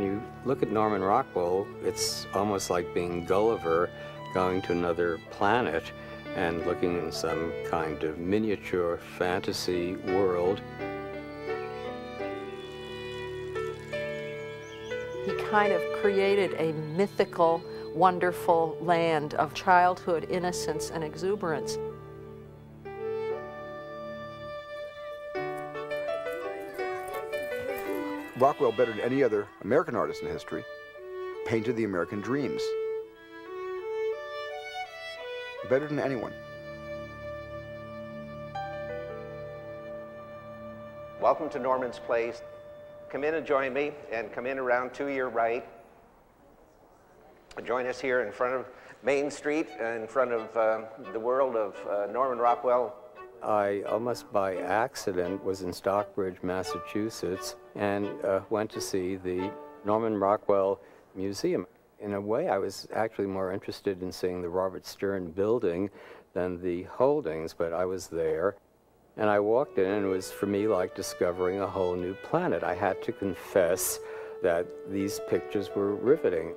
When you look at Norman Rockwell, it's almost like being Gulliver going to another planet and looking in some kind of miniature fantasy world. He kind of created a mythical, wonderful land of childhood innocence and exuberance. Rockwell, better than any other American artist in history, painted the American dreams. Better than anyone. Welcome to Norman's Place. Come in and join me, and come in around to your right. Join us here in front of Main Street, in front of the world of Norman Rockwell. I almost by accident was in Stockbridge, Massachusetts, and went to see the Norman Rockwell Museum. In a way, I was actually more interested in seeing the Robert Stern building than the holdings, but I was there. And I walked in, and it was, for me, like discovering a whole new planet. I had to confess that these pictures were riveting.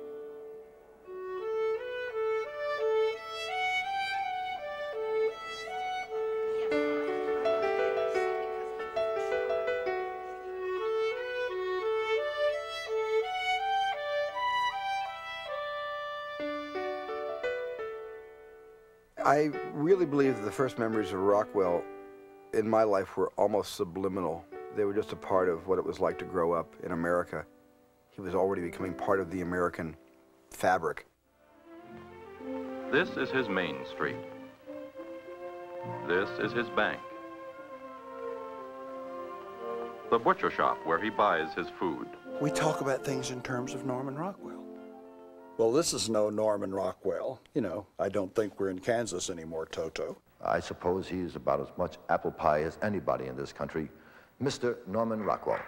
I really believe that the first memories of Rockwell in my life were almost subliminal. They were just a part of what it was like to grow up in America. He was already becoming part of the American fabric. This is his Main Street. This is his bank. The butcher shop where he buys his food. We talk about things in terms of Norman Rockwell. Well, this is no Norman Rockwell. You know, I don't think we're in Kansas anymore, Toto. I suppose he's about as much apple pie as anybody in this country, Mr. Norman Rockwell.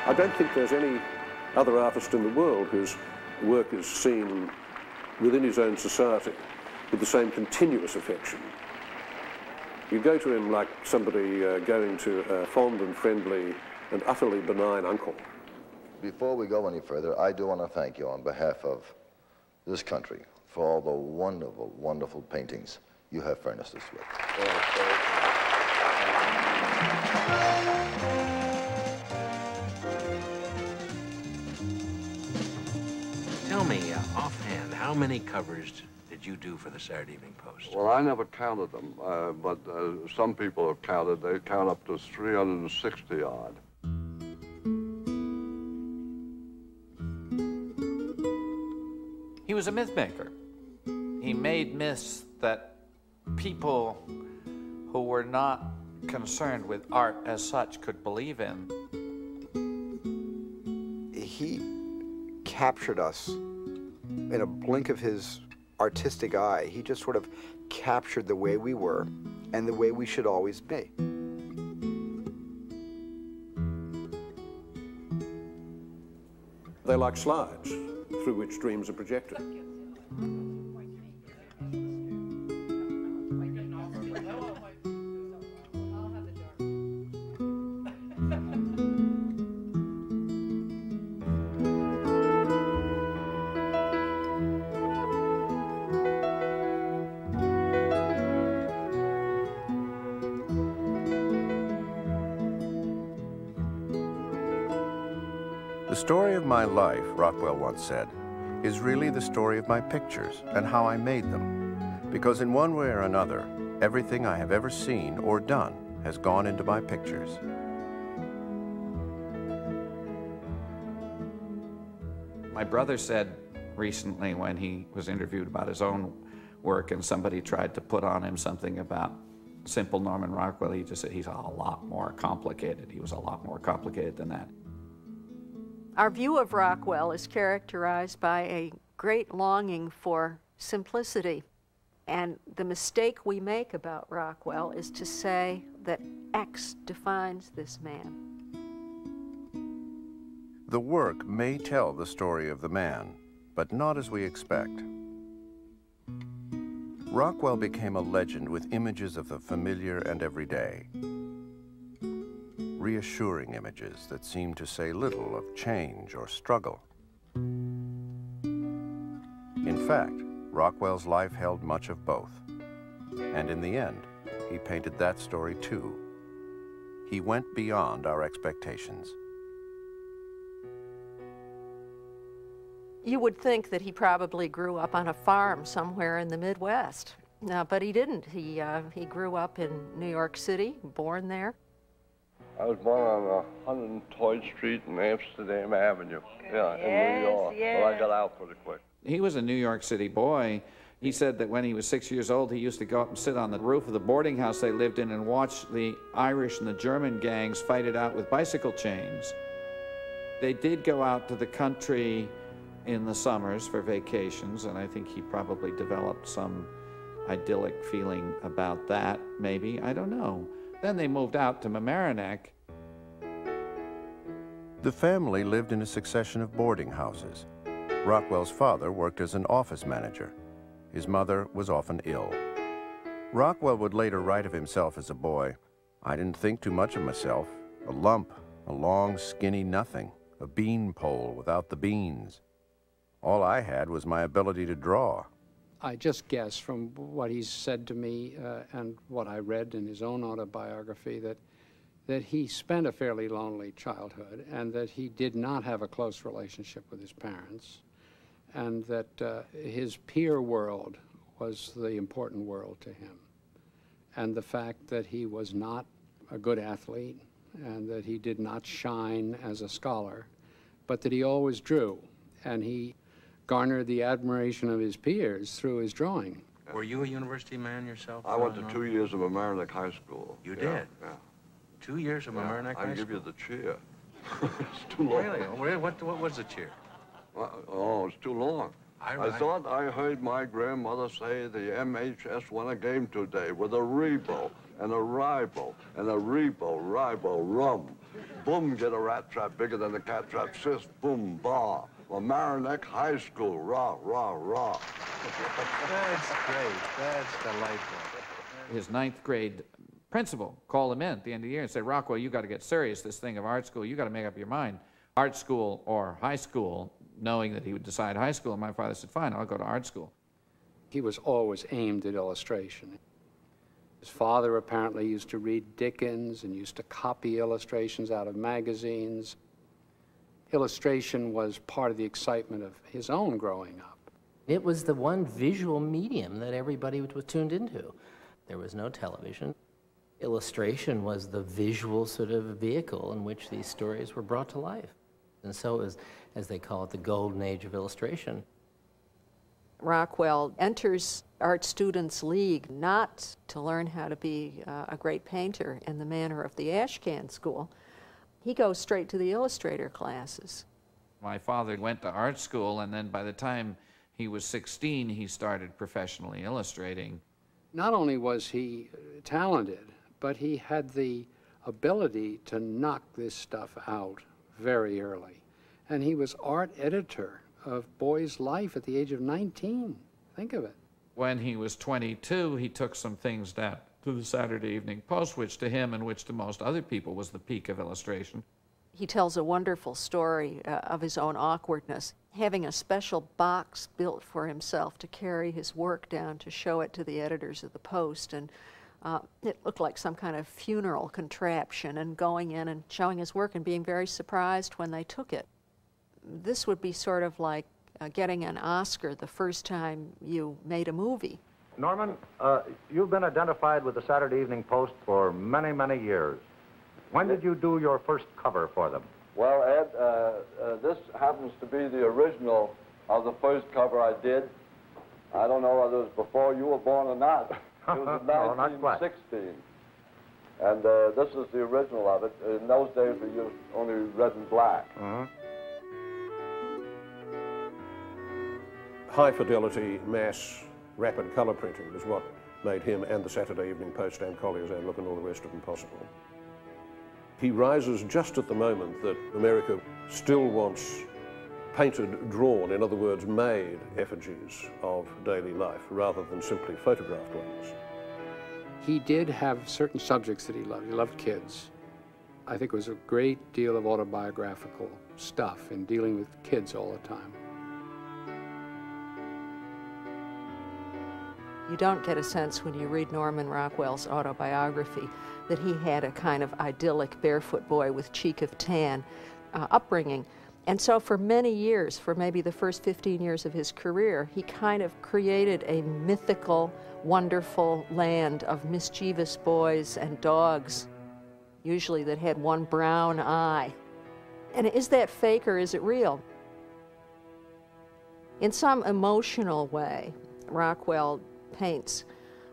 I don't think there's any other artist in the world whose work is seen within his own society with the same continuous affection. You go to him like somebody going to a fond and friendly and utterly benign uncle. Before we go any further, I do want to thank you on behalf of this country for all the wonderful, wonderful paintings you have furnished us with. Tell me, offhand, how many covers did you do for the Saturday Evening Post? Well, I never counted them, but some people have counted. They count up to 360 odd. He was a myth maker. He made myths that people who were not concerned with art as such could believe in. He captured us in a blink of his artistic eye. He just sort of captured the way we were and the way we should always be. They're like slides through which dreams are projected. The story of my life, Rockwell once said, is really the story of my pictures and how I made them. Because in one way or another, everything I have ever seen or done has gone into my pictures. My brother said recently when he was interviewed about his own work and somebody tried to put on him something about simple Norman Rockwell, he just said he's a lot more complicated. He was a lot more complicated than that. Our view of Rockwell is characterized by a great longing for simplicity. And the mistake we make about Rockwell is to say that X defines this man. The work may tell the story of the man, but not as we expect. Rockwell became a legend with images of the familiar and everyday. Reassuring images that seemed to say little of change or struggle. In fact, Rockwell's life held much of both. And in the end, he painted that story too. He went beyond our expectations. You would think that he probably grew up on a farm somewhere in the Midwest, but he didn't. He grew up in New York City, born there. I was born on 103rd Street and Amsterdam Avenue, in New York. Yes. But I got out pretty quick. He was a New York City boy. He said that when he was 6 years old, he used to go up and sit on the roof of the boarding house they lived in and watch the Irish and the German gangs fight it out with bicycle chains. They did go out to the country in the summers for vacations, and I think he probably developed some idyllic feeling about that, maybe. I don't know. Then they moved out to Mamaroneck. The family lived in a succession of boarding houses. Rockwell's father worked as an office manager. His mother was often ill. Rockwell would later write of himself as a boy, "I didn't think too much of myself. A lump, a long, skinny nothing, a bean pole without the beans. All I had was my ability to draw." I just guess from what he's said to me and what I read in his own autobiography that he spent a fairly lonely childhood and that he did not have a close relationship with his parents, and that his peer world was the important world to him. And the fact that he was not a good athlete and that he did not shine as a scholar, but that he always drew, and he garnered the admiration of his peers through his drawing. Were you a university man yourself? I went to 2 years of Mamaroneck High School. You did? Yeah. 2 years of Mamaroneck High School? I'll give you the chair. It's too long. Really? What was the cheer? Oh, it's too long. I thought I heard my grandmother say the MHS won a game today with a Rebo and a Ribo and a Rebo, Ribo, rum. Boom, get a rat trap bigger than the cat trap, sis, boom, bar. Mamaroneck High School, rah, rah, rah. That's great. That's delightful. His ninth grade principal called him in at the end of the year and said, "Rockwell, you got to get serious, this thing of art school. You got to make up your mind. Art school or high school," knowing that he would decide high school. And my father said, "Fine, I'll go to art school." He was always aimed at illustration. His father apparently used to read Dickens and used to copy illustrations out of magazines. Illustration was part of the excitement of his own growing up. It was the one visual medium that everybody was tuned into. There was no television. Illustration was the visual sort of vehicle in which these stories were brought to life. And so it was, as they call it, the golden age of illustration. Rockwell enters Art Students League not to learn how to be a great painter in the manner of the Ashcan School. He goes straight to the illustrator classes. My father went to art school, and then by the time he was 16, he started professionally illustrating. Not only was he talented, but he had the ability to knock this stuff out very early. And he was art editor of Boy's Life at the age of 19. Think of it. When he was 22, he took some things down to the Saturday Evening Post, which to him and which to most other people was the peak of illustration. He tells a wonderful story of his own awkwardness, having a special box built for himself to carry his work down to show it to the editors of the Post. And it looked like some kind of funeral contraption, and going in and showing his work and being very surprised when they took it. This would be sort of like getting an Oscar the first time you made a movie. Norman, you've been identified with the Saturday Evening Post for many, many years. When did you do your first cover for them? Well, Ed, this happens to be the original of the first cover I did. I don't know whether it was before you were born or not. It was in 1916. And this is the original of it. In those days, we used only red and black. High-fidelity, mass, rapid colour printing was what made him and the Saturday Evening Post and Collier's and Look and all the rest of them possible. He rises just at the moment that America still wants painted, drawn, in other words, made effigies of daily life rather than simply photographed ones. He did have certain subjects that he loved. He loved kids. I think it was a great deal of autobiographical stuff in dealing with kids all the time. You don't get a sense when you read Norman Rockwell's autobiography that he had a kind of idyllic barefoot boy with cheek of tan upbringing. And so for many years, for maybe the first 15 years of his career, he kind of created a mythical, wonderful land of mischievous boys and dogs, usually that had one brown eye. And is that fake or is it real? In some emotional way, Rockwell paints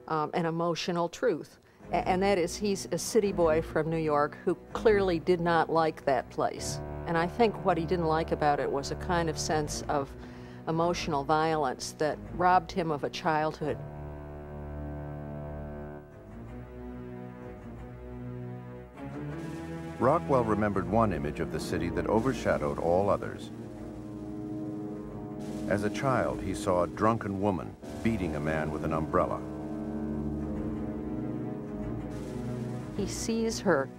an emotional truth, and that is he's a city boy from New York who clearly did not like that place. And I think what he didn't like about it was a kind of sense of emotional violence that robbed him of a childhood. Rockwell remembered one image of the city that overshadowed all others. As a child, he saw a drunken woman beating a man with an umbrella. He sees her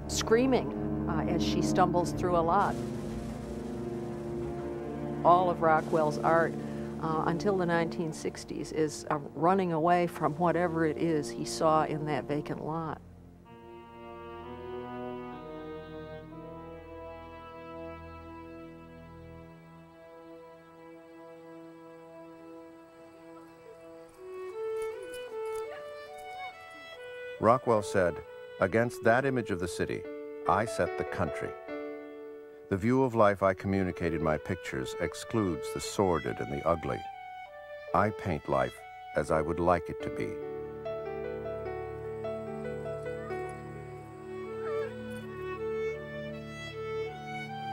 screaming as she stumbles through a lot. All of Rockwell's art until the 1960s is running away from whatever it is he saw in that vacant lot. Rockwell said, "Against that image of the city, I set the country. The view of life I communicate in my pictures excludes the sordid and the ugly. I paint life as I would like it to be."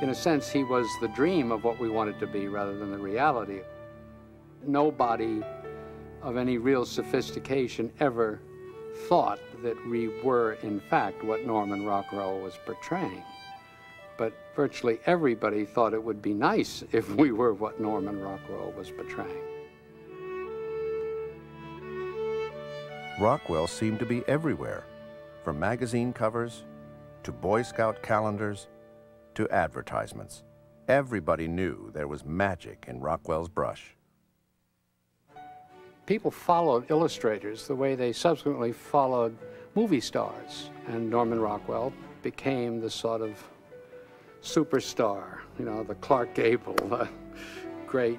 In a sense, he was the dream of what we wanted to be rather than the reality. Nobody of any real sophistication ever thought that we were, in fact, what Norman Rockwell was portraying. But virtually everybody thought it would be nice if we were what Norman Rockwell was portraying. Rockwell seemed to be everywhere, from magazine covers to Boy Scout calendars to advertisements. Everybody knew there was magic in Rockwell's brush. People followed illustrators the way they subsequently followed movie stars, and Norman Rockwell became the sort of superstar, you know, the Clark Gable, the great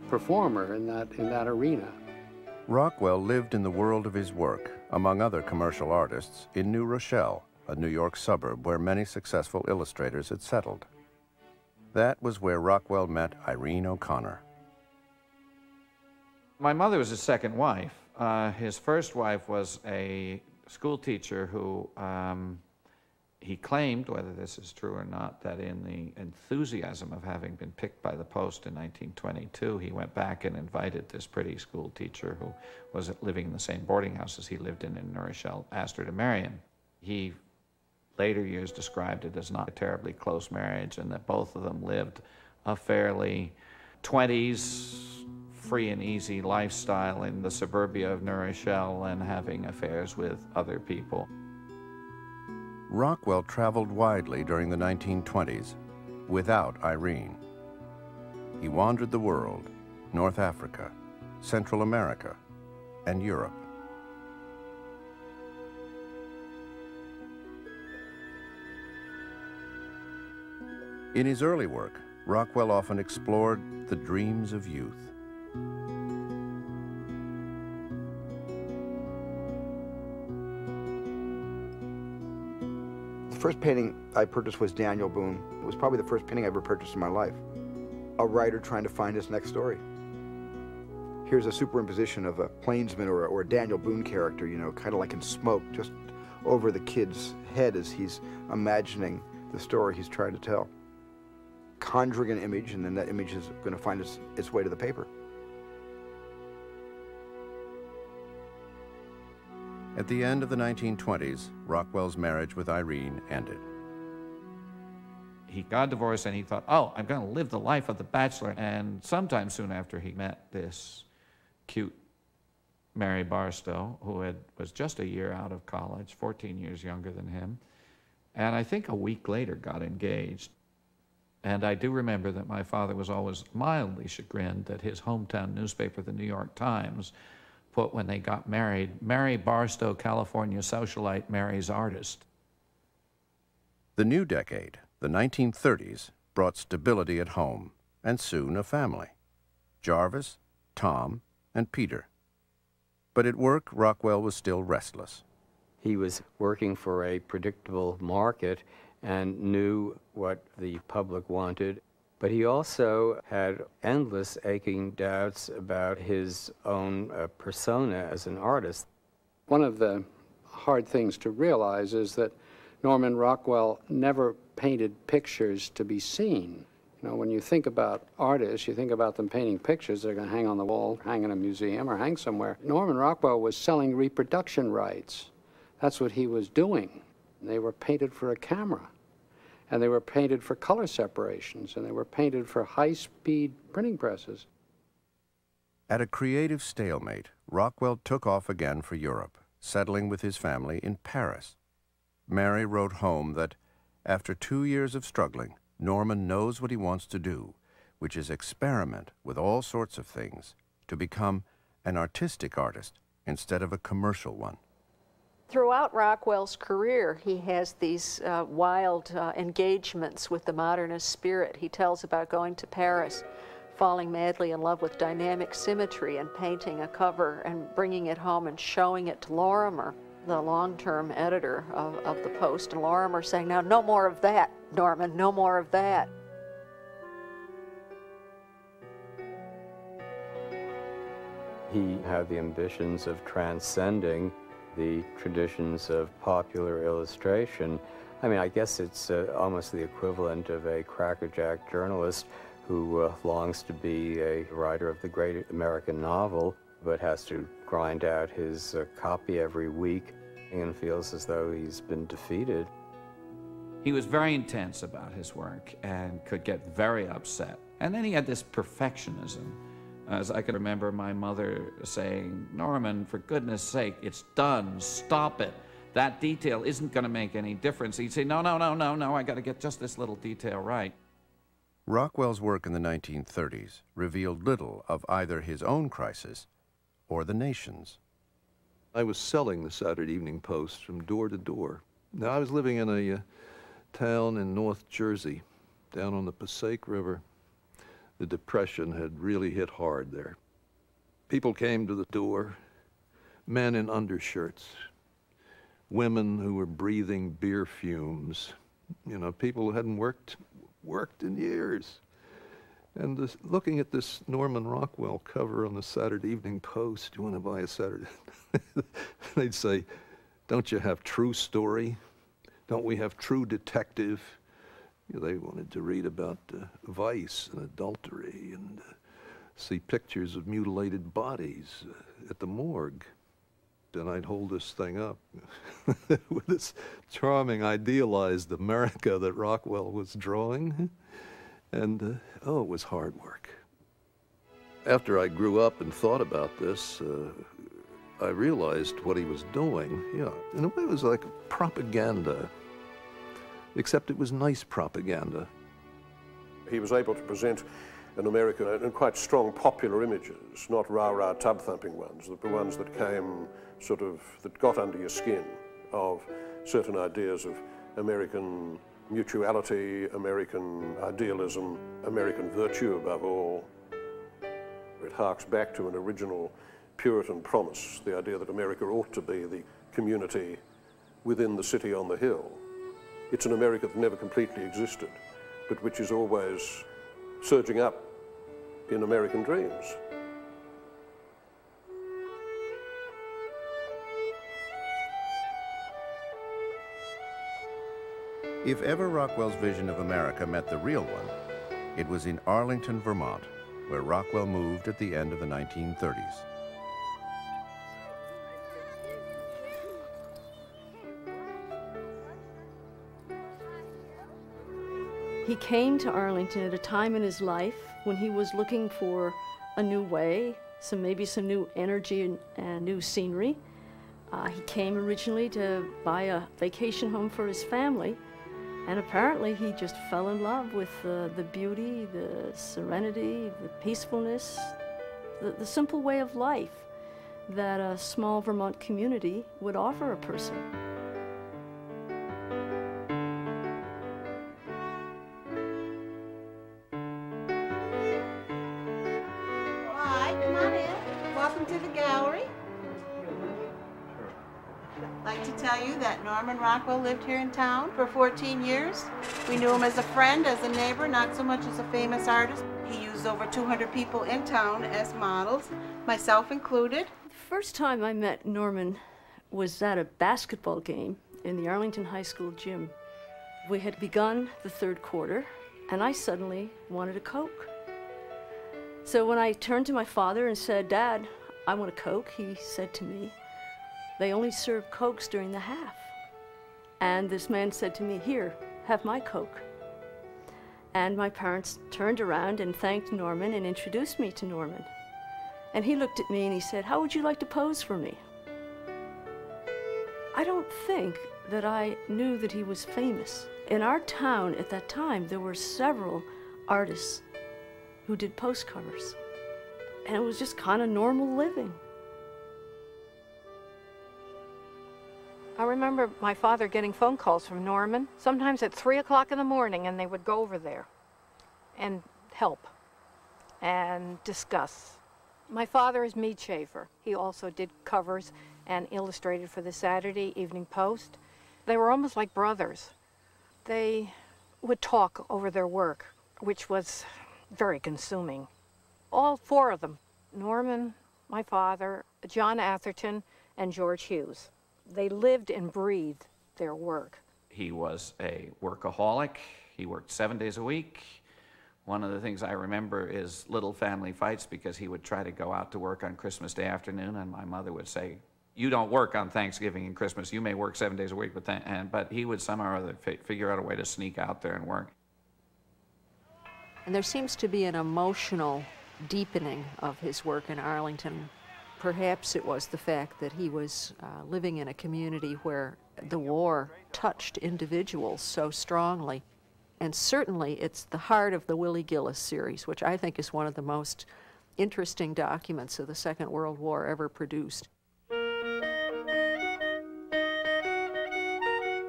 performer in that arena. Rockwell lived in the world of his work, among other commercial artists, in New Rochelle, a New York suburb where many successful illustrators had settled. That was where Rockwell met Irene O'Connor. My mother was his second wife. His first wife was a school teacher who he claimed, whether this is true or not, that in the enthusiasm of having been picked by the Post in 1922, he went back and invited this pretty school teacher who was living in the same boarding house as he lived in New Rochelle, asked her to marry him. He later years described it as not a terribly close marriage, and that both of them lived a fairly 20s free and easy lifestyle in the suburbia of New Rochelle and having affairs with other people. Rockwell traveled widely during the 1920s without Irene. He wandered the world, North Africa, Central America, and Europe. In his early work, Rockwell often explored the dreams of youth. The first painting I purchased was Daniel Boone. It was probably the first painting I ever purchased in my life. A writer trying to find his next story. Here's a superimposition of a plainsman or a Daniel Boone character, you know, kind of like in smoke, just over the kid's head as he's imagining the story he's trying to tell. Conjuring an image, and then that image is going to find its way to the paper. At the end of the 1920s, Rockwell's marriage with Irene ended. he got divorced and he thought, oh, I'm going to live the life of the bachelor. And sometime soon after, he met this cute Mary Barstow, who was just a year out of college, 14 years younger than him. And I think a week later got engaged. And I do remember that my father was always mildly chagrined that his hometown newspaper, the New York Times, put when they got married, Mary Barstow, California socialite marries artist. The new decade, the 1930s, brought stability at home, and soon a family. Jarvis, Tom, and Peter. But at work, Rockwell was still restless. He was working for a predictable market and knew what the public wanted, but he also had endless aching doubts about his own persona as an artist. One of the hard things to realize is that Norman Rockwell never painted pictures to be seen. You know, when you think about artists, you think about them painting pictures that are going to hang on the wall, hang in a museum, or hang somewhere. Norman Rockwell was selling reproduction rights. That's what he was doing. They were painted for a camera, and they were painted for color separations, and they were painted for high-speed printing presses. At a creative stalemate, Rockwell took off again for Europe, settling with his family in Paris. Mary wrote home that, after 2 years of struggling, Norman knows what he wants to do, which is experiment with all sorts of things to become an artistic artist instead of a commercial one. Throughout Rockwell's career, he has these wild engagements with the modernist spirit. He tells about going to Paris, falling madly in love with dynamic symmetry and painting a cover and bringing it home and showing it to Lorimer, the long-term editor of the Post. And Lorimer saying, now, no more of that, Norman, no more of that. He had the ambitions of transcending the traditions of popular illustration. I mean, I guess it's almost the equivalent of a crackerjack journalist who longs to be a writer of the great American novel, but has to grind out his copy every week and feels as though he's been defeated. He was very intense about his work and could get very upset. And then he had this perfectionism. As I can remember my mother saying, Norman, for goodness sake, it's done, stop it. That detail isn't going to make any difference. He'd say, no, I got to get just this little detail right. Rockwell's work in the 1930s revealed little of either his own crisis or the nation's. I was selling the Saturday Evening Post from door to door. Now, I was living in a town in North Jersey, down on the Passaic River. The Depression had really hit hard there. People came to the door, men in undershirts, women who were breathing beer fumes, you know, people who hadn't worked in years. And looking at this Norman Rockwell cover on the Saturday Evening Post, you want to buy a Saturday? They'd say, don't you have true story? Don't we have true detective? You know, they wanted to read about vice and adultery and see pictures of mutilated bodies at the morgue. And I'd hold this thing up with this charming, idealized America that Rockwell was drawing. And, oh, it was hard work. After I grew up and thought about this, I realized what he was doing. Yeah, in a way it was like propaganda, except it was nice propaganda. He was able to present an America in quite strong popular images, not rah-rah tub-thumping ones, the ones that came sort of, that got under your skin, of certain ideas of American mutuality, American idealism, American virtue above all. It harks back to an original Puritan promise, the idea that America ought to be the community within the city on the hill. It's an America that never completely existed, but which is always surging up in American dreams. If ever Rockwell's vision of America met the real one, it was in Arlington, Vermont, where Rockwell moved at the end of the 1930s. He came to Arlington at a time in his life when he was looking for a new way, maybe some new energy and new scenery. He came originally to buy a vacation home for his family, and apparently he just fell in love with the beauty, the serenity, the peacefulness, the simple way of life that a small Vermont community would offer a person. Hi, come on in. Welcome to the gallery. I'd like to tell you that Norman Rockwell lived here in town for 14 years. We knew him as a friend, as a neighbor, not so much as a famous artist. He used over 200 people in town as models, myself included. The first time I met Norman was at a basketball game in the Arlington High School gym. We had begun the third quarter, and I suddenly wanted a Coke. So when I turned to my father and said, "Dad, I want a Coke," he said to me, "They only serve Cokes during the half." And this man said to me, "Here, have my Coke." And my parents turned around and thanked Norman and introduced me to Norman. And he looked at me and he said, "How would you like to pose for me?" I don't think that I knew that he was famous. In our town at that time, there were several artists who did post covers. And it was just kind of normal living. I remember my father getting phone calls from Norman, sometimes at 3 o'clock in the morning, and they would go over there and help and discuss. My father is Mead Schaefer. He also did covers and illustrated for the Saturday Evening Post. They were almost like brothers. They would talk over their work, which was very consuming. All four of them, Norman, my father, John Atherton, and George Hughes. They lived and breathed their work. He was a workaholic. He worked 7 days a week. One of the things I remember is little family fights because he would try to go out to work on Christmas Day afternoon, and my mother would say, "You don't work on Thanksgiving and Christmas. You may work 7 days a week, but he would somehow or other figure out a way to sneak out there and work." And there seems to be an emotional deepening of his work in Arlington. Perhaps it was the fact that he was living in a community where the war touched individuals so strongly. And certainly it's the heart of the Willie Gillis series, which I think is one of the most interesting documents of the Second World War ever produced.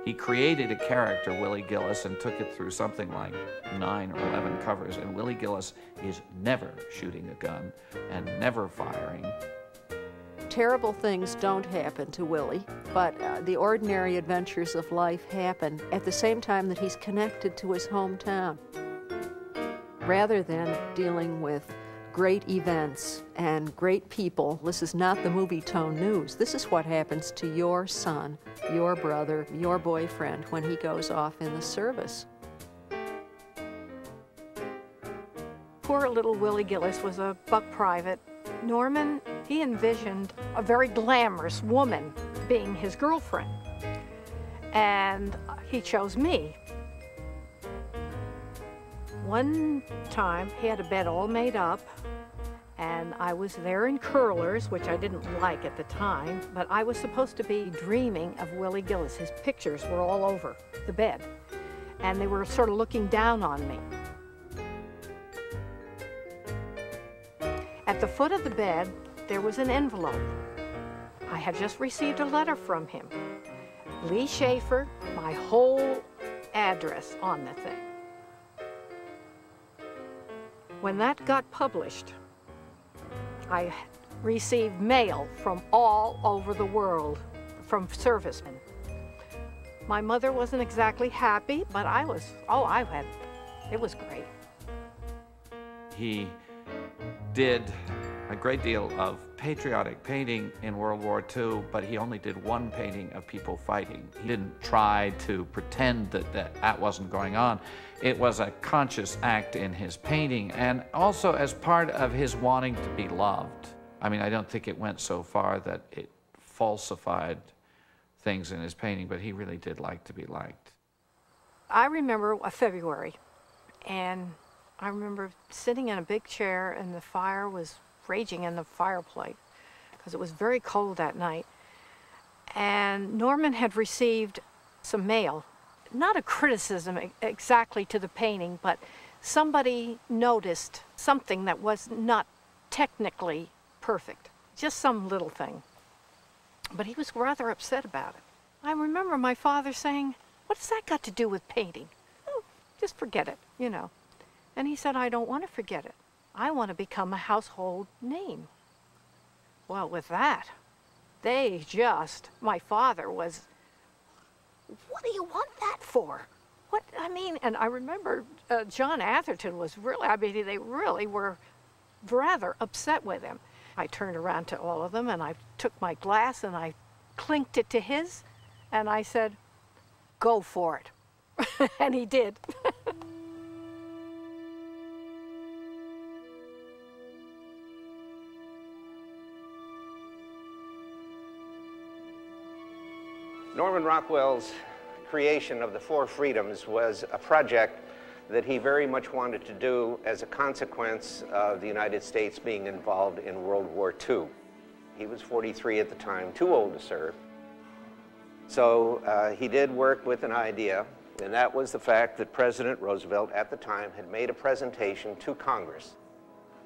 He created a character, Willie Gillis, and took it through something like 9 or 11 covers. And Willie Gillis is never shooting a gun and never firing. Terrible things don't happen to Willie, but the ordinary adventures of life happen at the same time that he's connected to his hometown. Rather than dealing with great events and great people, this is not the movie tone news. This is what happens to your son, your brother, your boyfriend when he goes off in the service. Poor little Willie Gillis was a buck private. Norman, he envisioned a very glamorous woman being his girlfriend. And he chose me. One time, he had a bed all made up, and I was there in curlers, which I didn't like at the time, but I was supposed to be dreaming of Willie Gillis. His pictures were all over the bed, and they were sort of looking down on me. At the foot of the bed, there was an envelope. I had just received a letter from him. Lee Schaefer, my whole address on the thing. When that got published, I received mail from all over the world, from servicemen. My mother wasn't exactly happy, but it was great. He did a great deal of patriotic painting in World War II, but he only did one painting of people fighting. He didn't try to pretend that that wasn't going on. It was a conscious act in his painting, and also as part of his wanting to be loved. I mean, I don't think it went so far that it falsified things in his painting, but he really did like to be liked. I remember February And I remember sitting in a big chair and the fire was raging in the fireplace because it was very cold that night. And Norman had received some mail, not a criticism exactly to the painting, but somebody noticed something that was not technically perfect, just some little thing. But he was rather upset about it. I remember my father saying, "What has that got to do with painting? Oh, just forget it, you know." And he said, "I don't want to forget it. I want to become a household name." Well, with that, my father was, "What do you want that for?" What, I mean, and I remember John Atherton was really, I mean, they really were rather upset with him. I turned around to all of them and I took my glass and I clinked it to his and I said, "Go for it." And he did. Norman Rockwell's creation of the Four Freedoms was a project that he very much wanted to do as a consequence of the United States being involved in World War II. He was 43 at the time, too old to serve. So he did work with an idea, and that was the fact that President Roosevelt at the time had made a presentation to Congress.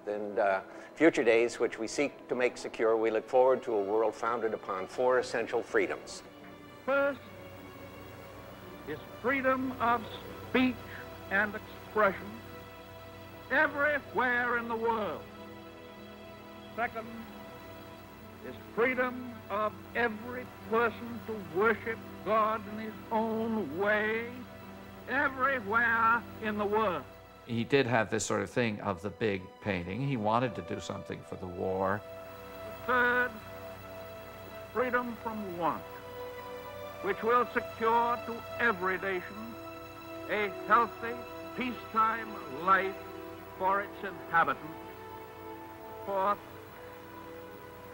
In future days, which we seek to make secure, we look forward to a world founded upon four essential freedoms. First is freedom of speech and expression everywhere in the world. Second is freedom of every person to worship God in his own way everywhere in the world. He did have this sort of thing of the big painting. He wanted to do something for the war. The third is freedom from want, which will secure to every nation a healthy, peacetime life for its inhabitants. Fourth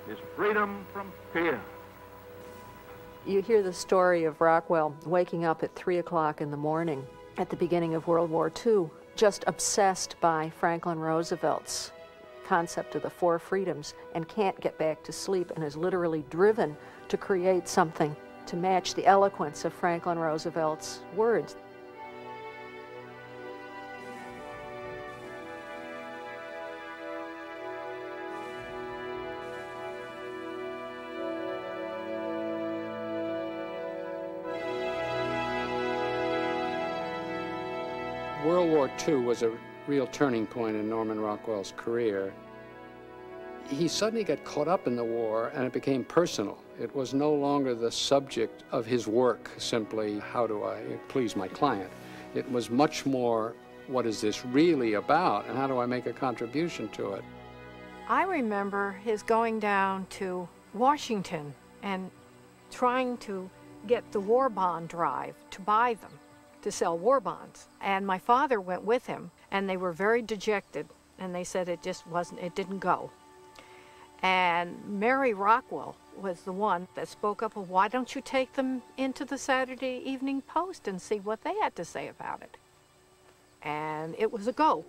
is freedom from fear. You hear the story of Rockwell waking up at 3 o'clock in the morning at the beginning of World War II, just obsessed by Franklin Roosevelt's concept of the Four Freedoms, and can't get back to sleep and is literally driven to create something to match the eloquence of Franklin Roosevelt's words. World War II was a real turning point in Norman Rockwell's career. He suddenly got caught up in the war and it became personal. It was no longer the subject of his work, simply how do I please my client. It was much more, what is this really about and how do I make a contribution to it? I remember his going down to Washington and trying to get the war bond drive to buy them, to sell war bonds. And my father went with him and they were very dejected and they said it just wasn't, it didn't go. And Mary Rockwell was the one that spoke up, well, why don't you take them into the Saturday Evening Post and see what they had to say about it? And it was a go.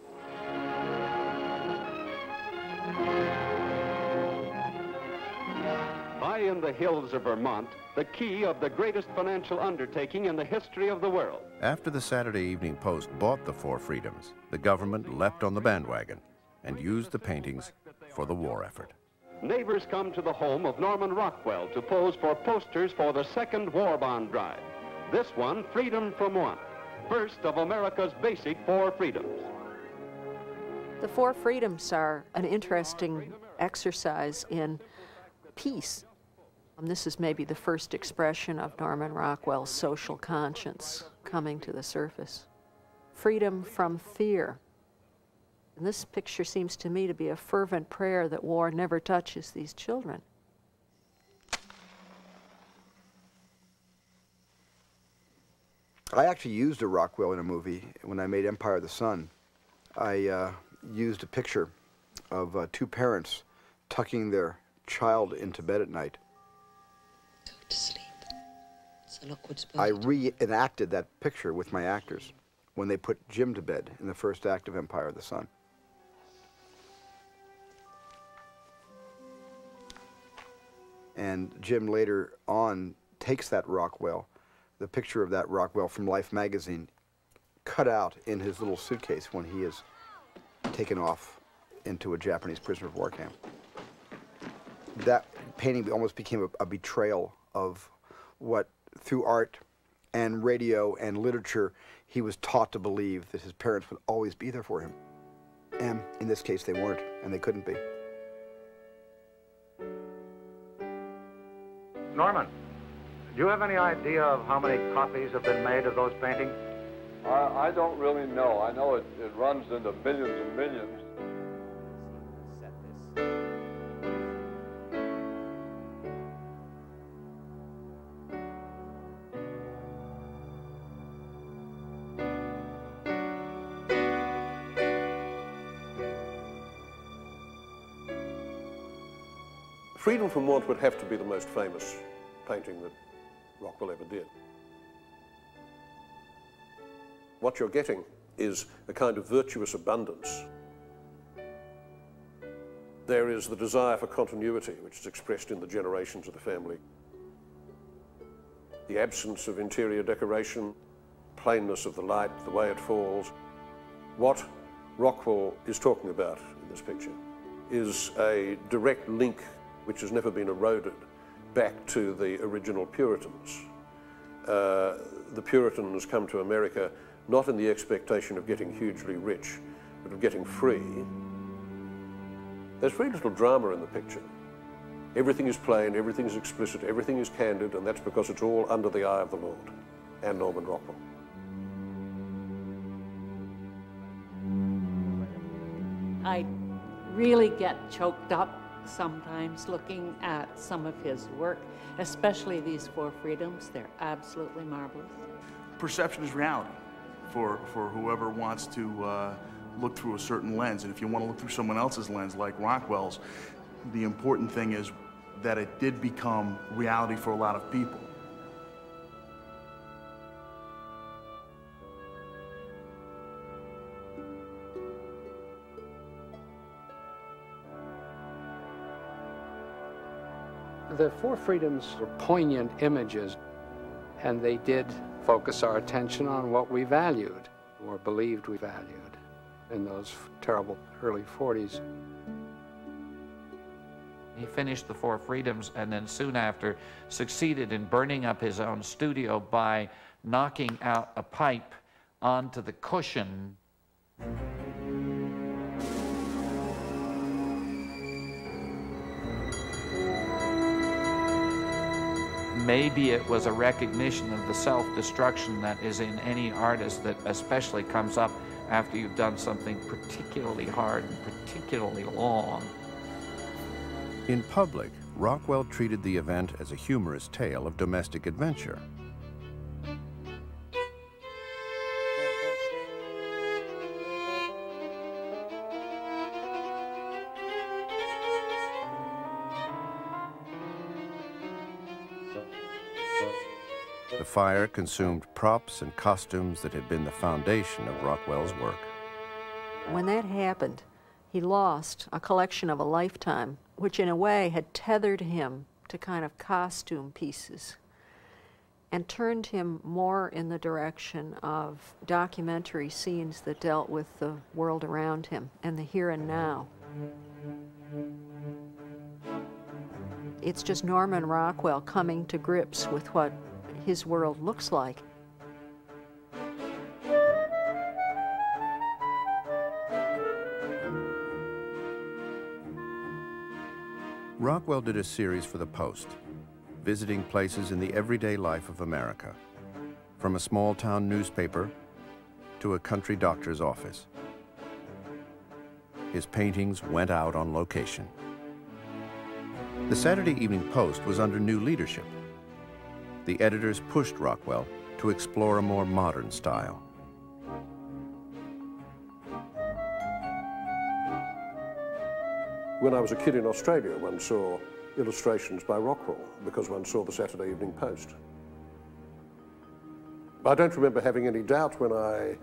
High in the hills of Vermont, the key of the greatest financial undertaking in the history of the world. After the Saturday Evening Post bought the Four Freedoms, the government leapt on the bandwagon and used the paintings for the war effort. Neighbors come to the home of Norman Rockwell to pose for posters for the second war bond drive. This one, Freedom from Want, first of America's basic four freedoms. The Four Freedoms are an interesting exercise in peace. This is maybe the first expression of Norman Rockwell's social conscience coming to the surface. Freedom from fear. And this picture seems to me to be a fervent prayer that war never touches these children. I actually used a Rockwell in a movie when I made Empire of the Sun. I used a picture of two parents tucking their child into bed at night. I reenacted that picture with my actors. when they put Jim to bed in the first act of Empire of the Sun. And Jim later on takes that Rockwell, the picture of that Rockwell from Life magazine, cut out in his little suitcase when he is taken off into a Japanese prisoner of war camp. That painting almost became a betrayal of what, through art and radio and literature, he was taught to believe that his parents would always be there for him. And in this case, they weren't, and they couldn't be. Norman, do you have any idea of how many copies have been made of those paintings? I don't really know. I know it runs into millions and millions. Freedom from Want would have to be the most famous painting that Rockwell ever did. What you're getting is a kind of virtuous abundance. There is the desire for continuity, which is expressed in the generations of the family. The absence of interior decoration, plainness of the light, the way it falls. What Rockwell is talking about in this picture is a direct link which has never been eroded back to the original Puritans. The Puritans come to America not in the expectation of getting hugely rich, but of getting free. There's very little drama in the picture. Everything is plain, everything is explicit, everything is candid, and that's because it's all under the eye of the Lord and Norman Rockwell. I really get choked up sometimes looking at some of his work, especially these Four Freedoms. They're absolutely marvelous. Perception is reality for whoever wants to look through a certain lens. And if you want to look through someone else's lens, like Rockwell's, the important thing is that it did become reality for a lot of people. The Four Freedoms were poignant images, and they did focus our attention on what we valued, or believed we valued, in those terrible early 40s. He finished the Four Freedoms and then soon after succeeded in burning up his own studio by knocking out a pipe onto the cushion. Maybe it was a recognition of the self-destruction that is in any artist, that especially comes up after you've done something particularly hard and particularly long. In public, Rockwell treated the event as a humorous tale of domestic adventure. The fire consumed props and costumes that had been the foundation of Rockwell's work. When that happened, he lost a collection of a lifetime, which in a way had tethered him to kind of costume pieces and turned him more in the direction of documentary scenes that dealt with the world around him and the here and now. It's just Norman Rockwell coming to grips with what his world looks like. Rockwell did a series for the Post, visiting places in the everyday life of America, from a small-town newspaper to a country doctor's office. His paintings went out on location. The Saturday Evening Post was under new leadership. The editors pushed Rockwell to explore a more modern style. When I was a kid in Australia, one saw illustrations by Rockwell because one saw the Saturday Evening Post. I don't remember having any doubt when I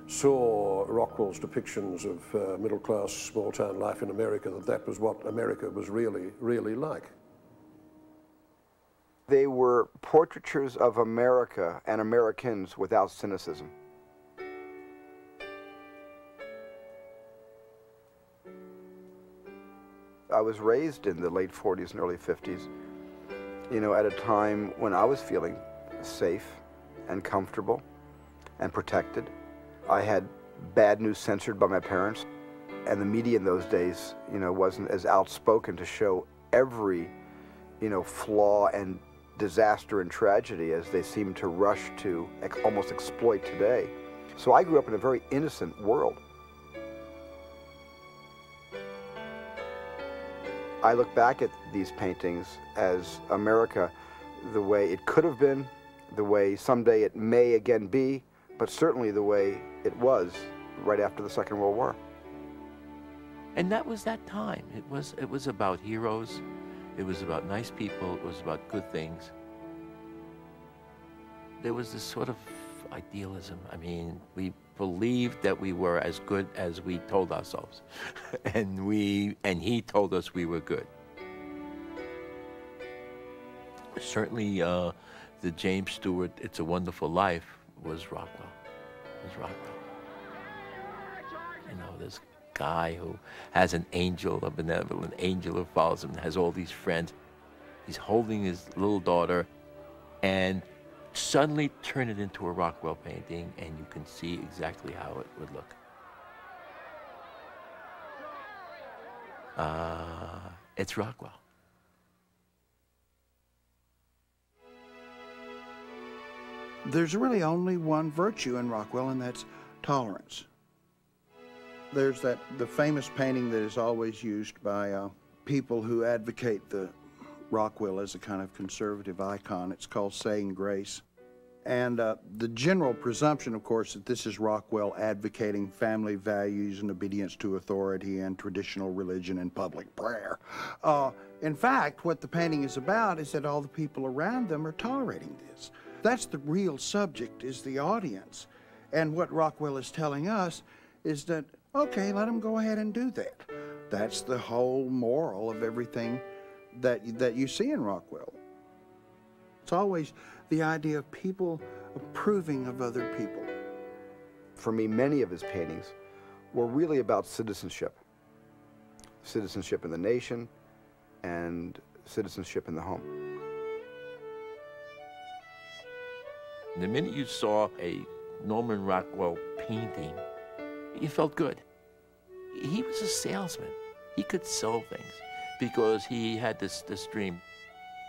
saw Rockwell's depictions of middle-class, small-town life in America, that was what America was really, really like. They were portraitures of America and Americans without cynicism. I was raised in the late 40s and early 50s, you know, at a time when I was feeling safe and comfortable and protected. I had bad news censored by my parents, and the media in those days, you know, wasn't as outspoken to show every, you know, flaw and disaster and tragedy as they seem to rush to almost exploit today. So I grew up in a very innocent world. I look back at these paintings as America the way it could have been, the way someday it may again be, but certainly the way it was right after the Second World War. And that was that time. It was about heroes. It was about nice people. It was about good things. There was this sort of idealism. I mean, we believed that we were as good as we told ourselves. and he told us we were good. Certainly, the James Stewart, It's a Wonderful Life, was Rockwell. It was Rockwell. You know, this guy who has an angel, a benevolent angel who follows him, has all these friends. He's holding his little daughter, and suddenly turn it into a Rockwell painting, and you can see exactly how it would look. It's Rockwell. There's really only one virtue in Rockwell, and that's tolerance. There's the famous painting that is always used by people who advocate the Rockwell as a kind of conservative icon. It's called Saying Grace. And the general presumption, of course, that this is Rockwell advocating family values and obedience to authority and traditional religion and public prayer. In fact, what the painting is about is that all the people around them are tolerating this. That's the real subject, is the audience. And what Rockwell is telling us is that, okay, let them go ahead and do that. That's the whole moral of everything that you see in Rockwell. It's always the idea of people approving of other people. For me, many of his paintings were really about citizenship. Citizenship in the nation and citizenship in the home. The minute you saw a Norman Rockwell painting, you felt good. He was a salesman. He could sell things because he had this dream.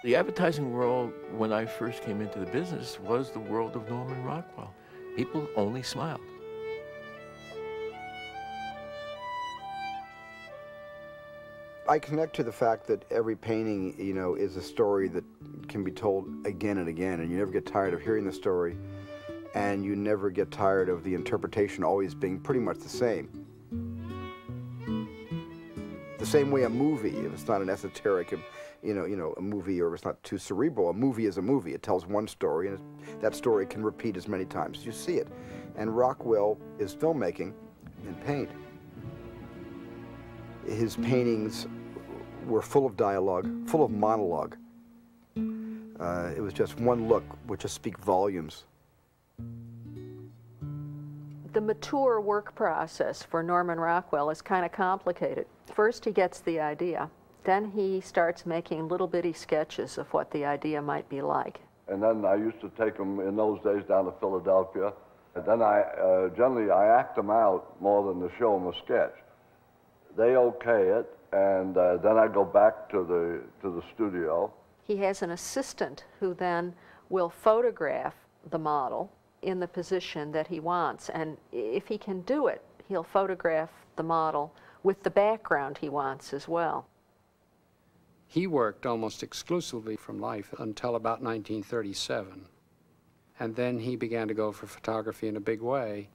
The advertising world, when I first came into the business, was the world of Norman Rockwell. People only smiled. I connect to the fact that every painting, you know, is a story that can be told again and again, and you never get tired of hearing the story, and you never get tired of the interpretation always being pretty much the same. The same way a movie, if it's not an esoteric, you know, a movie, or if it's not too cerebral, a movie is a movie. It tells one story, and that story can repeat as many times as you see it. And Rockwell is filmmaking in paint. His paintings were full of dialogue, full of monologue. It was just one look would just speak volumes. The mature work process for Norman Rockwell is kind of complicated. First he gets the idea, then he starts making little bitty sketches of what the idea might be like. And then I used to take them in those days down to Philadelphia. And then generally I act them out more than to show them a sketch. They okay it, and then I go back to the studio. He has an assistant who then will photograph the model in the position that he wants, and if he can do it, he'll photograph the model with the background he wants as well. He worked almost exclusively from life until about 1937, and then he began to go for photography in a big way.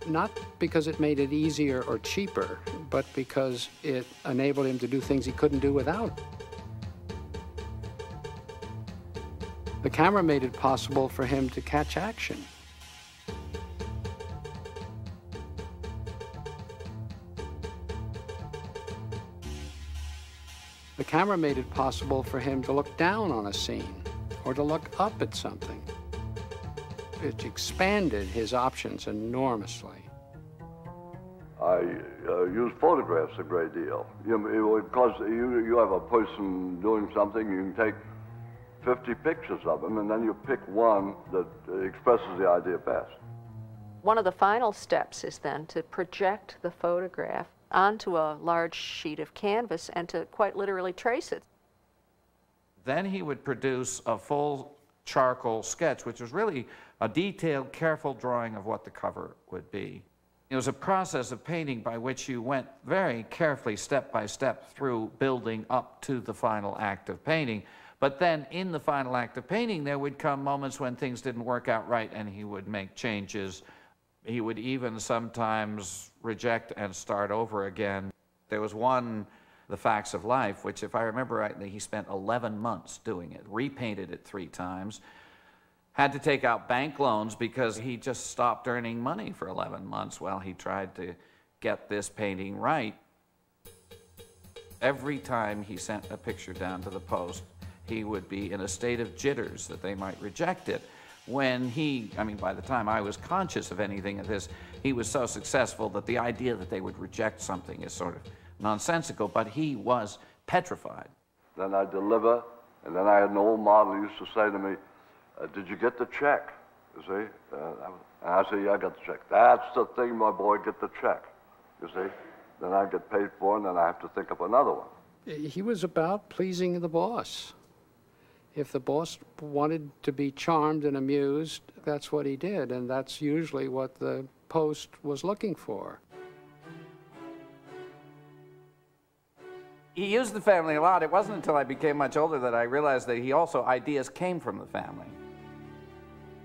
Not because it made it easier or cheaper, but because it enabled him to do things he couldn't do without. The camera made it possible for him to catch action. The camera made it possible for him to look down on a scene or to look up at something. It expanded his options enormously. I use photographs a great deal. Because you have a person doing something, you can take 50 pictures of them, and then you pick one that expresses the idea best. One of the final steps is then to project the photograph onto a large sheet of canvas and to quite literally trace it. Then he would produce a full charcoal sketch, which was really a detailed, careful drawing of what the cover would be. It was a process of painting by which you went very carefully, step by step, through building up to the final act of painting. But then in the final act of painting, there would come moments when things didn't work out right, and he would make changes. He would even sometimes reject and start over again. There was one, The Facts of Life, which, if I remember rightly, he spent 11 months doing it, repainted it 3 times, had to take out bank loans because he just stopped earning money for 11 months while he tried to get this painting right. Every time he sent a picture down to the post, he would be in a state of jitters that they might reject it. When by the time I was conscious of anything of this, he was so successful that the idea that they would reject something is sort of nonsensical, but he was petrified. Then I deliver, and then I had an old model who used to say to me, did you get the check? You see? And I say, yeah, I got the check. That's the thing, my boy, get the check. You see? Then I get paid for it, and then I have to think up another one. He was about pleasing the boss. If the boss wanted to be charmed and amused, that's what he did, and that's usually what the Post was looking for. He used the family a lot. It wasn't until I became much older that I realized that ideas came from the family.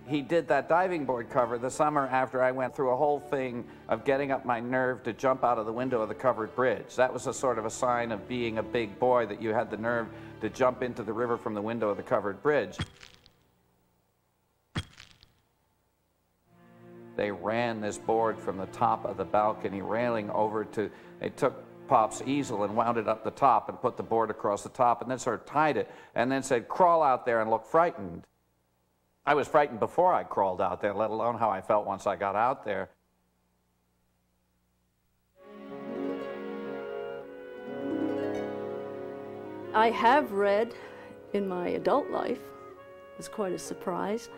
He did that diving board cover the summer after I went through a whole thing of getting up my nerve to jump out of the window of the covered bridge. That was a sort of a sign of being a big boy, that you had the nerve to jump into the river from the window of the covered bridge. They ran this board from the top of the balcony railing over to, they took Pop's easel and wound it up the top and put the board across the top and then sort of tied it and then said, crawl out there and look frightened. I was frightened before I crawled out there, let alone how I felt once I got out there. I have read in my adult life, it was quite a surprise,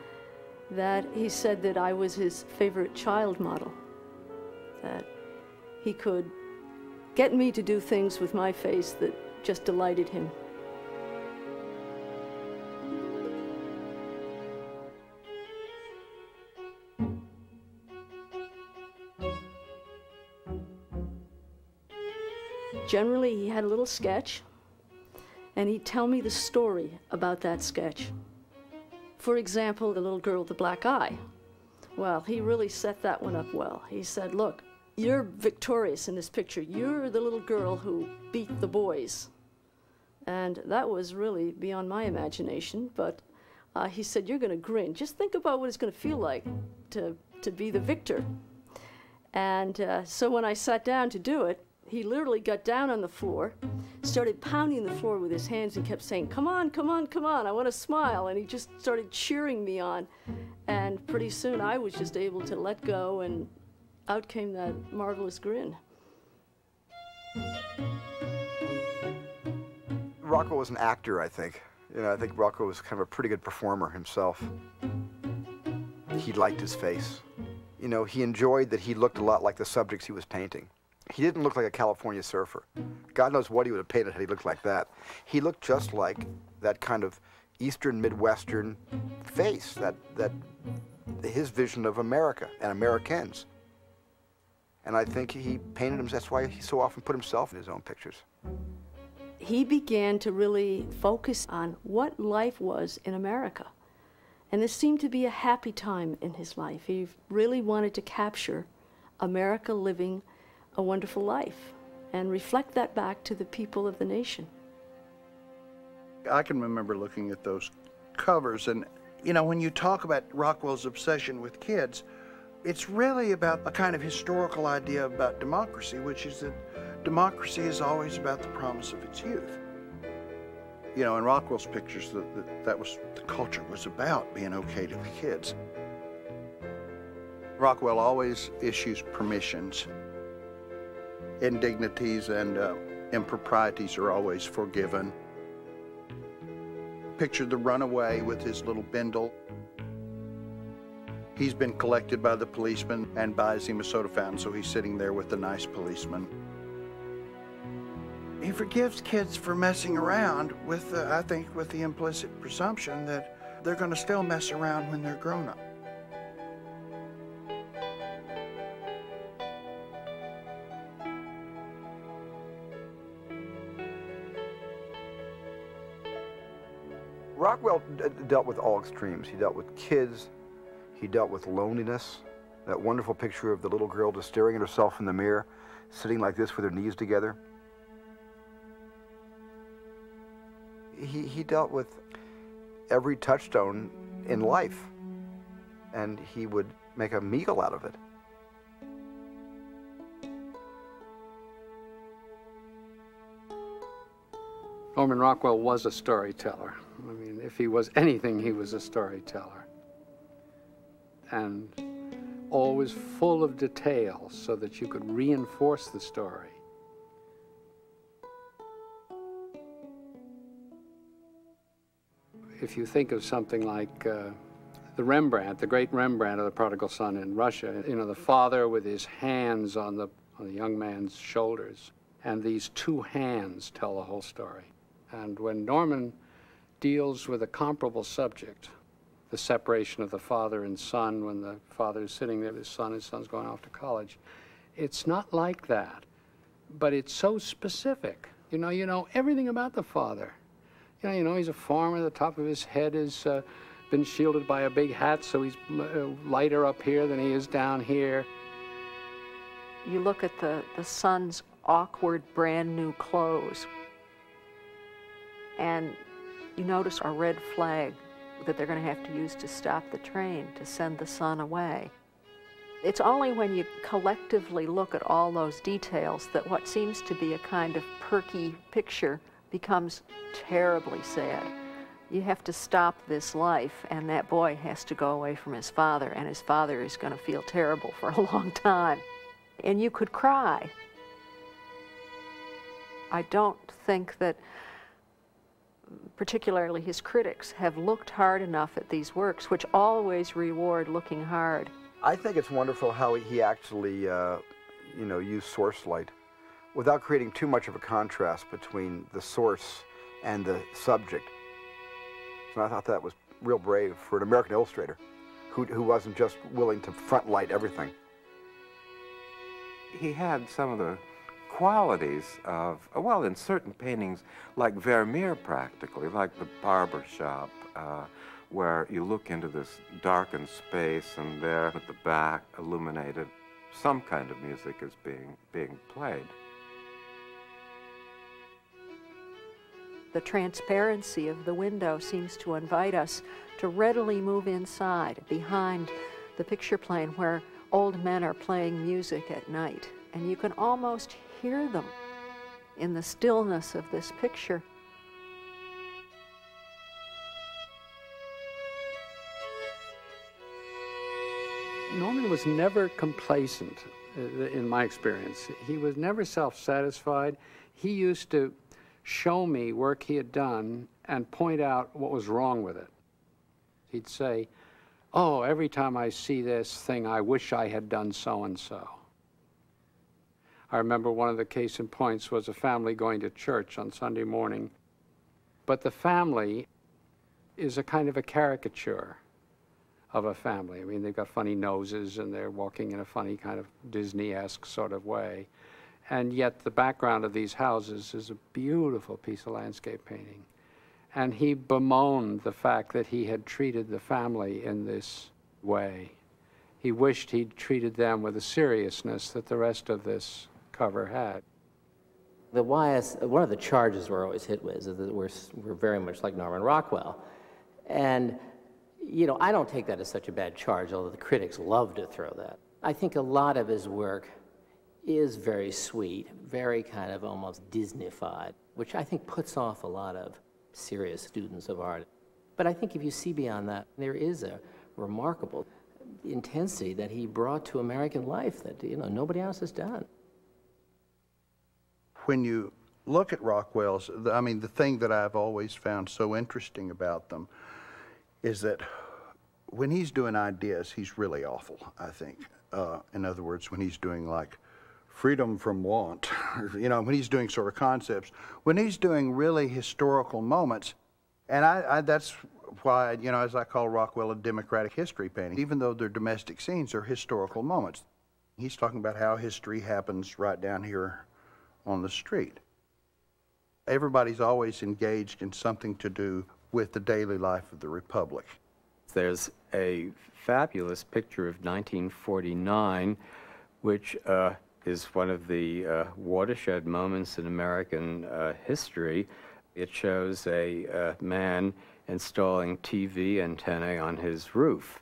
that he said that I was his favorite child model, that he could get me to do things with my face that just delighted him. Generally, he had a little sketch, and he'd tell me the story about that sketch. For example, the little girl with the black eye. Well, he really set that one up well. He said, look, you're victorious in this picture. You're the little girl who beat the boys. And that was really beyond my imagination, but he said, you're going to grin. Just think about what it's going to feel like to be the victor. And so when I sat down to do it, he literally got down on the floor, started pounding the floor with his hands and kept saying, come on, come on, come on, I want to smile. And he just started cheering me on. And pretty soon I was just able to let go, and out came that marvelous grin. Rockwell was an actor, I think. I think Rockwell was kind of a pretty good performer himself. He liked his face. He enjoyed that he looked a lot like the subjects he was painting. He didn't look like a California surfer. God knows what he would have painted had he looked like that. He looked just like that kind of Eastern Midwestern face, that his vision of America and Americans. And I think he painted him, that's why he so often put himself in his own pictures. He began to really focus on what life was in America. And this seemed to be a happy time in his life. He really wanted to capture America living a wonderful life and reflect that back to the people of the nation. I can remember looking at those covers. And, you know, when you talk about Rockwell's obsession with kids, it's really about a kind of historical idea about democracy, which is that democracy is always about the promise of its youth. You know, in Rockwell's pictures, that was the culture was about, being okay to the kids. Rockwell always issues permissions. Indignities and improprieties are always forgiven. Picture the runaway with his little bindle. He's been collected by the policeman and buys him a soda fountain, so he's sitting there with the nice policeman. He forgives kids for messing around with, I think, with the implicit presumption that they're going to still mess around when they're grown up. Rockwell dealt with all extremes. He dealt with kids, he dealt with loneliness. That wonderful picture of the little girl just staring at herself in the mirror, sitting like this with her knees together. He dealt with every touchstone in life, and he would make a meal out of it. Norman Rockwell was a storyteller. I mean, if he was anything, he was a storyteller. And always full of details so that you could reinforce the story. If you think of something like the Rembrandt, the great Rembrandt of the Prodigal Son in Russia, you know, the father with his hands on the young man's shoulders, and these two hands tell the whole story. And when Norman deals with a comparable subject, the separation of the father and son, when the father is sitting there with his son's going off to college, it's not like that, but it's so specific. You know everything about the father. You know, he's a farmer. The top of his head has been shielded by a big hat, so he's lighter up here than he is down here. You look at the son's awkward, brand new clothes, and you notice a red flag that they're going to have to use to stop the train to send the son away. It's only when you collectively look at all those details that what seems to be a kind of perky picture becomes terribly sad. You have to stop this life, and that boy has to go away from his father, and his father is going to feel terrible for a long time. And you could cry. I don't think that particularly his critics have looked hard enough at these works, which always reward looking hard. I think it's wonderful how he actually, used source light without creating too much of a contrast between the source and the subject. And I thought that was real brave for an American illustrator who wasn't just willing to front light everything. He had some of the qualities of, well, in certain paintings, like Vermeer practically, like the barber shop, where you look into this darkened space and there at the back, illuminated, some kind of music is being played. The transparency of the window seems to invite us to readily move inside, behind the picture plane where old men are playing music at night. And you can almost hear them in the stillness of this picture. Norman was never complacent, in my experience. He was never self-satisfied. He used to show me work he had done and point out what was wrong with it. He'd say, "Oh, every time I see this thing, I wish I had done so-and-so." I remember one of the case in points was a family going to church on Sunday morning, but the family is a kind of a caricature of a family. I mean, they've got funny noses and they're walking in a funny kind of Disney-esque sort of way. And yet the background of these houses is a beautiful piece of landscape painting. And he bemoaned the fact that he had treated the family in this way. He wished he'd treated them with the seriousness that the rest of this cover had. One of the charges we're always hit with is that we're very much like Norman Rockwell. And, you know, I don't take that as such a bad charge, although the critics love to throw that. I think a lot of his work is very sweet, very kind of almost Disney-fied, which I think puts off a lot of serious students of art. But I think if you see beyond that, there is a remarkable intensity that he brought to American life that, you know, nobody else has done. When you look at Rockwell's, I mean, the thing that I've always found so interesting about them is that when he's doing ideas, he's really awful, I think. In other words, when he's doing like freedom from want, you know, when he's doing sort of concepts, when he's doing really historical moments, and that's why, you know, as I call Rockwell a democratic history painting, even though they're domestic scenes, they're historical moments. He's talking about how history happens right down here on the street. Everybody's always engaged in something to do with the daily life of the Republic. There's a fabulous picture of 1949, which is one of the watershed moments in American history. It shows a man installing TV antennae on his roof.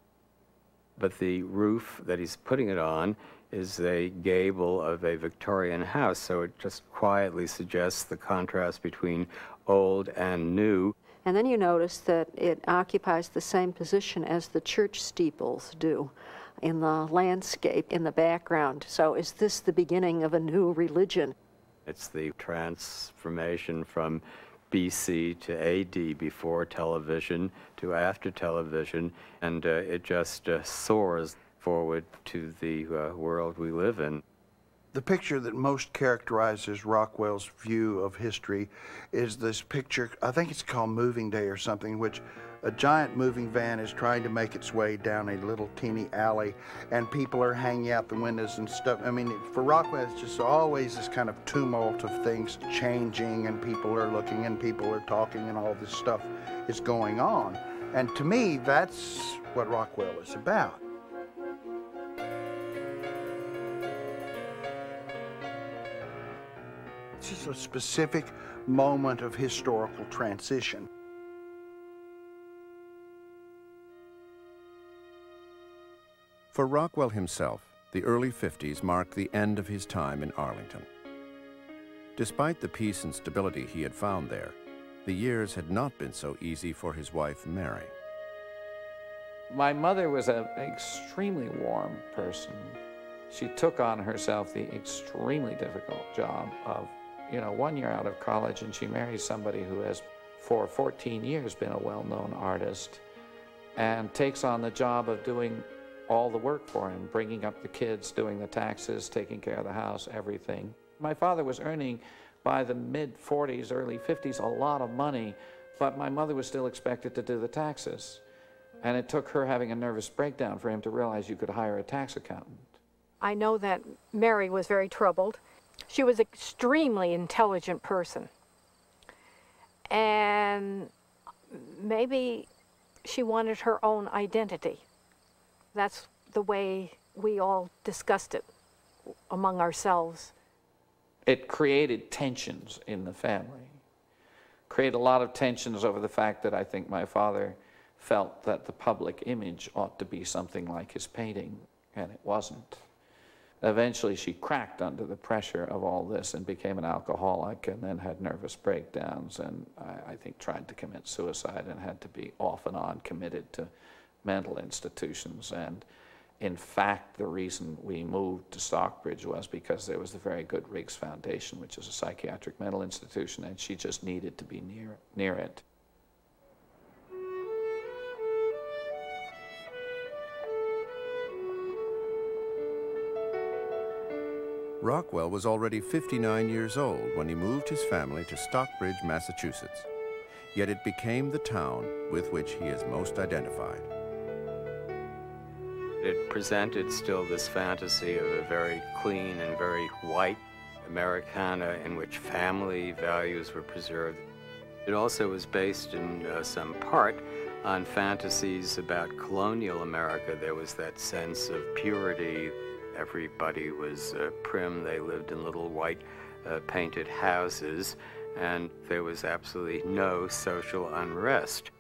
But the roof that he's putting it on is a gable of a Victorian house, so it just quietly suggests the contrast between old and new. And then you notice that it occupies the same position as the church steeples do in the landscape in the background. So is this the beginning of a new religion? It's the transformation from BC to AD, before television, to after television, and it just soars forward to the world we live in. The picture that most characterizes Rockwell's view of history is this picture, I think it's called Moving Day or something, in which a giant moving van is trying to make its way down a little teeny alley, and people are hanging out the windows and stuff. I mean, for Rockwell, it's just always this kind of tumult of things changing, and people are looking and people are talking, and all this stuff is going on. And to me, that's what Rockwell is about. It's just a specific moment of historical transition. For Rockwell himself, the early 50s marked the end of his time in Arlington. Despite the peace and stability he had found there, the years had not been so easy for his wife, Mary. My mother was an extremely warm person. She took on herself the extremely difficult job of, 1 year out of college, and she marries somebody who has, for 14 years, been a well-known artist, and takes on the job of doing all the work for him, bringing up the kids, doing the taxes, taking care of the house, everything. My father was earning, by the mid-40s, early 50s, a lot of money, but my mother was still expected to do the taxes. And it took her having a nervous breakdown for him to realize you could hire a tax accountant. I know that Mary was very troubled. She was an extremely intelligent person. And maybe she wanted her own identity. That's the way we all discussed it among ourselves. It created tensions in the family. Created a lot of tensions over the fact that I think my father felt that the public image ought to be something like his painting, and it wasn't. Eventually she cracked under the pressure of all this and became an alcoholic, and then had nervous breakdowns, and I think tried to commit suicide and had to be off and on committed to mental institutions. And in fact, the reason we moved to Stockbridge was because there was the very good Riggs Foundation, which is a psychiatric mental institution, and she just needed to be near it. Rockwell was already 59 years old when he moved his family to Stockbridge, Massachusetts. Yet it became the town with which he is most identified. It presented still this fantasy of a very clean and very white Americana in which family values were preserved. It also was based in some part on fantasies about colonial America. There was that sense of purity. Everybody was prim. They lived in little white painted houses, and there was absolutely no social unrest.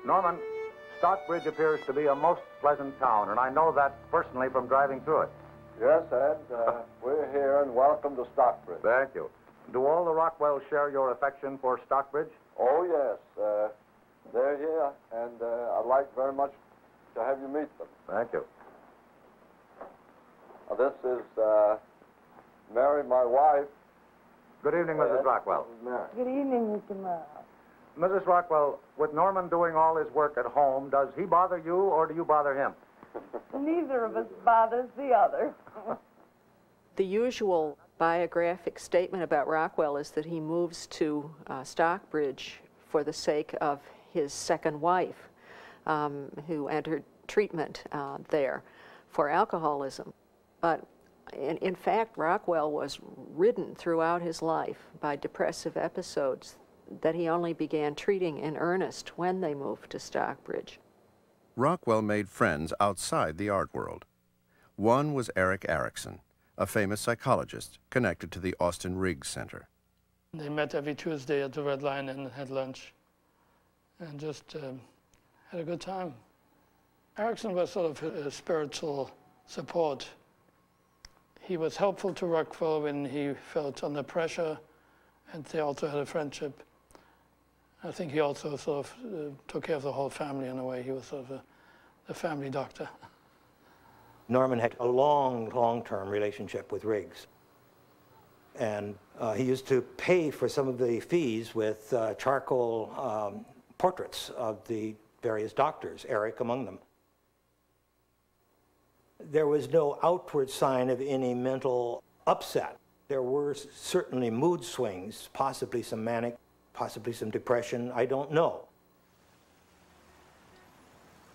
Norman, Stockbridge appears to be a most pleasant town, and I know that personally from driving through it. Yes, Ed. We're here and welcome to Stockbridge. Thank you. Do all the Rockwells share your affection for Stockbridge? Oh, yes. They're here, and I'd like very much to have you meet them. Thank you. This is Mary, my wife. Good evening, Mrs. Rockwell. Mary. Good evening, Mr. Morrow. Mrs. Rockwell, with Norman doing all his work at home, does he bother you or do you bother him? Neither of us bothers the other. The usual biographic statement about Rockwell is that he moves to Stockbridge for the sake of his second wife, who entered treatment there for alcoholism. But in fact, Rockwell was ridden throughout his life by depressive episodes that he only began treating in earnest when they moved to Stockbridge. Rockwell made friends outside the art world. One was Eric Erickson, a famous psychologist connected to the Austin Riggs Center. They met every Tuesday at the Red Lion and had lunch and just had a good time. Erickson was sort of a spiritual support. He was helpful to Rockwell when he felt under pressure, and they also had a friendship. I think he also sort of took care of the whole family in a way. He was sort of a family doctor. Norman had a long-term relationship with Riggs. And he used to pay for some of the fees with charcoal portraits of the various doctors, Eric among them. There was no outward sign of any mental upset. There were certainly mood swings, possibly some manic, possibly some depression, I don't know.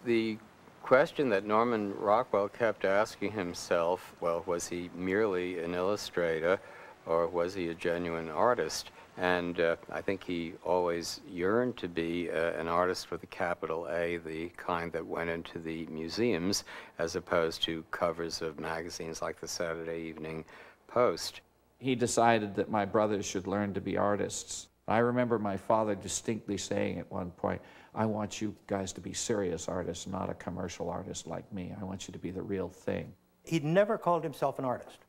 The question that Norman Rockwell kept asking himself, well, was he merely an illustrator or was he a genuine artist? And I think he always yearned to be an artist with a capital A, the kind that went into the museums, as opposed to covers of magazines like the Saturday Evening Post. He decided that my brothers should learn to be artists. I remember my father distinctly saying at one point, I want you guys to be serious artists, not a commercial artist like me. I want you to be the real thing. He never called himself an artist.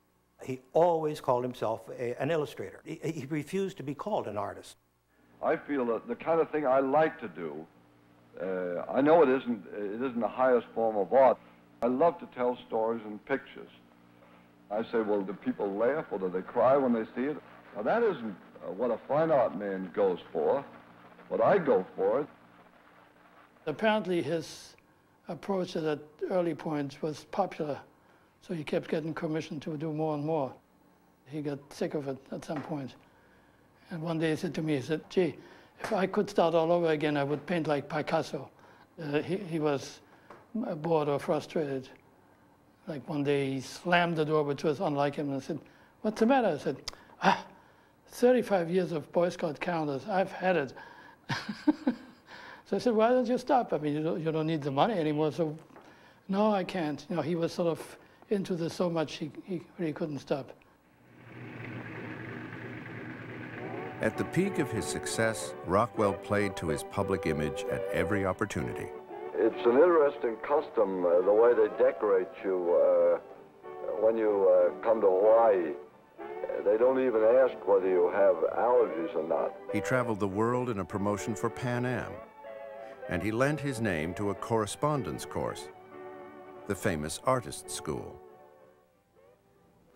He always called himself an illustrator. He refused to be called an artist. I feel that the kind of thing I like to do, I know it isn't the highest form of art. I love to tell stories in pictures. I say, well, do people laugh or do they cry when they see it? Now, that isn't what a fine art man goes for. What I go for. Apparently his approach at that early point was popular, so he kept getting commission to do more and more. He got sick of it at some point. And one day he said to me, he said, gee, if I could start all over again, I would paint like Picasso. He was bored or frustrated. Like one day he slammed the door, which was unlike him, and said, what's the matter? I said, 35 years of Boy Scout calendars, I've had it. So I said, why don't you stop? I mean, you don't need the money anymore. So, no, I can't. You know, he was sort of into this so much he really couldn't stop. At the peak of his success, Rockwell played to his public image at every opportunity. It's an interesting custom, the way they decorate you when you come to Hawaii. They don't even ask whether you have allergies or not. He traveled the world in a promotion for Pan Am, and he lent his name to a correspondence course, the Famous Artist School.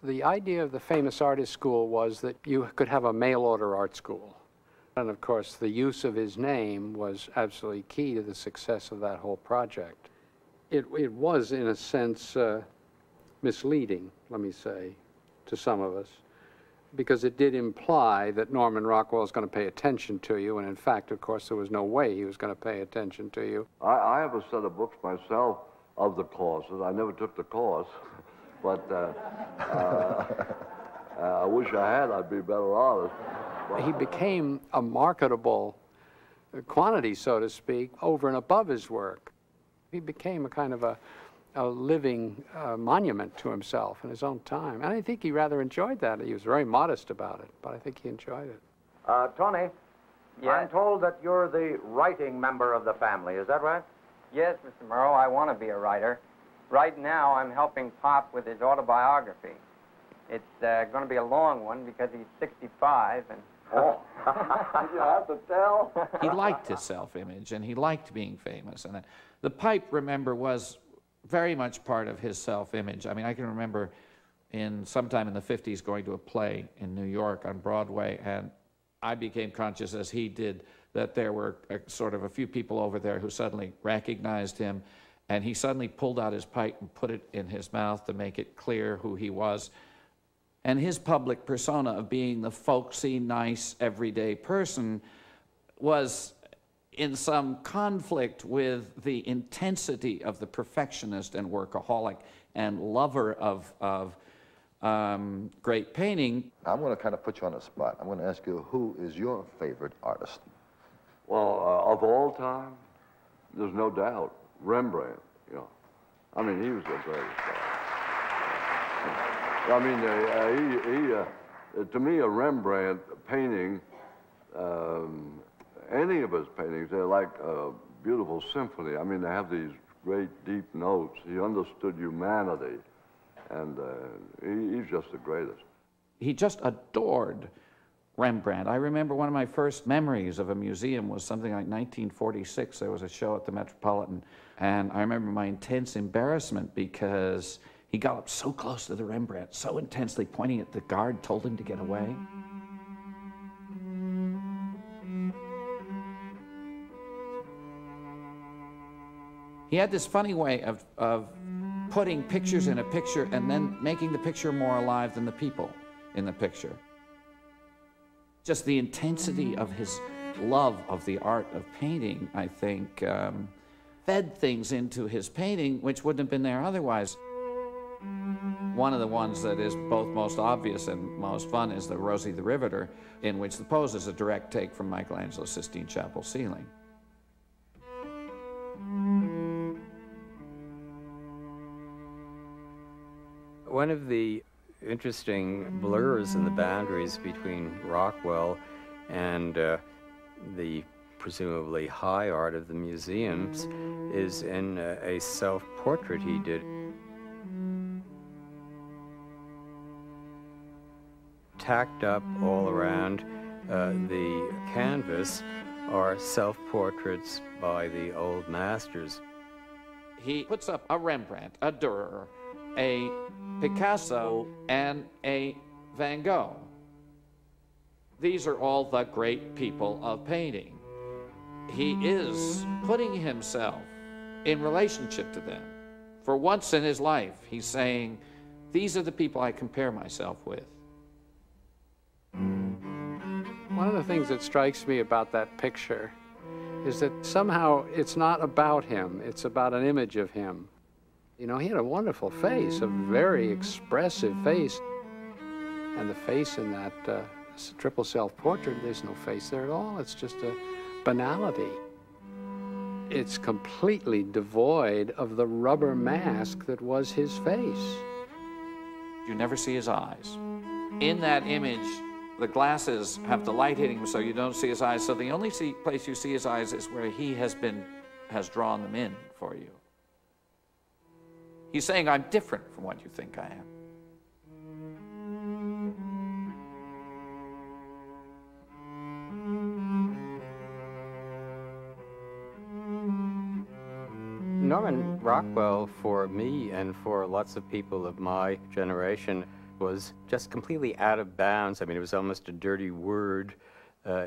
The idea of the Famous Artist School was that you could have a mail-order art school. And of course, the use of his name was absolutely key to the success of that whole project. It was, in a sense, misleading, let me say, to some of us, because it did imply that Norman Rockwell was going to pay attention to you, and in fact, of course, there was no way he was going to pay attention to you. I have a set of books myself of the courses. I never took the course, but I wish I had. I'd be a better artist. He became a marketable quantity, so to speak, over and above his work. He became a kind of a living monument to himself in his own time. And I think he rather enjoyed that. He was very modest about it, but I think he enjoyed it. Tony, I'm told that you're the writing member of the family. Is that right? Yes, Mr. Murrow, I want to be a writer. Right now, I'm helping Pop with his autobiography. It's going to be a long one because he's 65 and... Oh, you have to tell. He liked his self-image, and he liked being famous. And the pipe, remember, was very much part of his self-image. I mean, I can remember sometime in the 50s going to a play in New York on Broadway, and I became conscious, as he did, that there were sort of a few people over there who suddenly recognized him, and he suddenly pulled out his pipe and put it in his mouth to make it clear who he was. And his public persona of being the folksy, nice, everyday person was in some conflict with the intensity of the perfectionist and workaholic and lover of great painting. I'm going to kind of put you on the spot. I'm going to ask you, who is your favorite artist? Well, of all time, there's no doubt, Rembrandt, you know. I mean, he was the greatest guy. I mean, to me, a Rembrandt painting, any of his paintings, they're like a beautiful symphony. I mean, they have these great deep notes. He understood humanity, and he's just the greatest. He just adored Rembrandt. I remember one of my first memories of a museum was something like 1946. There was a show at the Metropolitan, and I remember my intense embarrassment because he got up so close to the Rembrandt, so intensely, pointing at the guard, told him to get away. He had this funny way of putting pictures in a picture and then making the picture more alive than the people in the picture. Just the intensity of his love of the art of painting, I think, fed things into his painting which wouldn't have been there otherwise. One of the ones that is both most obvious and most fun is the Rosie the Riveter, in which the pose is a direct take from Michelangelo's Sistine Chapel ceiling. One of the interesting blurs in the boundaries between Rockwell and the presumably high art of the museums is in a self-portrait he did. Tacked up all around the canvas are self-portraits by the old masters. He puts up a Rembrandt, a Dürer, a Picasso, and a Van Gogh. These are all the great people of painting. He is putting himself in relationship to them. For once in his life, he's saying, these are the people I compare myself with. One of the things that strikes me about that picture is that somehow it's not about him, it's about an image of him. You know, he had a wonderful face, a very expressive face. And the face in that triple self-portrait, there's no face there at all. It's just a banality. It's completely devoid of the rubber mask that was his face. You never see his eyes. In that image, the glasses have the light hitting him so you don't see his eyes. So the only place you see his eyes is where he has drawn them in for you. He's saying, I'm different from what you think I am. Norman Rockwell, for me and for lots of people of my generation, was just completely out of bounds. I mean, it was almost a dirty word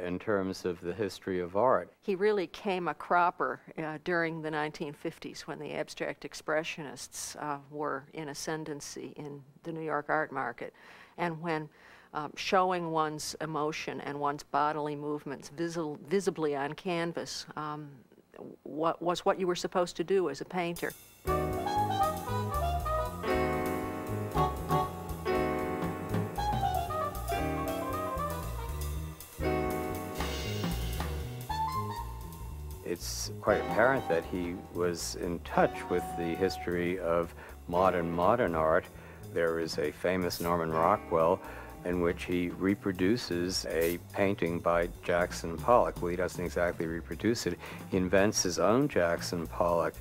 in terms of the history of art. He really came a cropper during the 1950s when the abstract expressionists were in ascendancy in the New York art market, and when showing one's emotion and one's bodily movements visibly on canvas was what you were supposed to do as a painter. It's quite apparent that he was in touch with the history of modern art. There is a famous Norman Rockwell in which he reproduces a painting by Jackson Pollock. Well, he doesn't exactly reproduce it. He invents his own Jackson Pollock.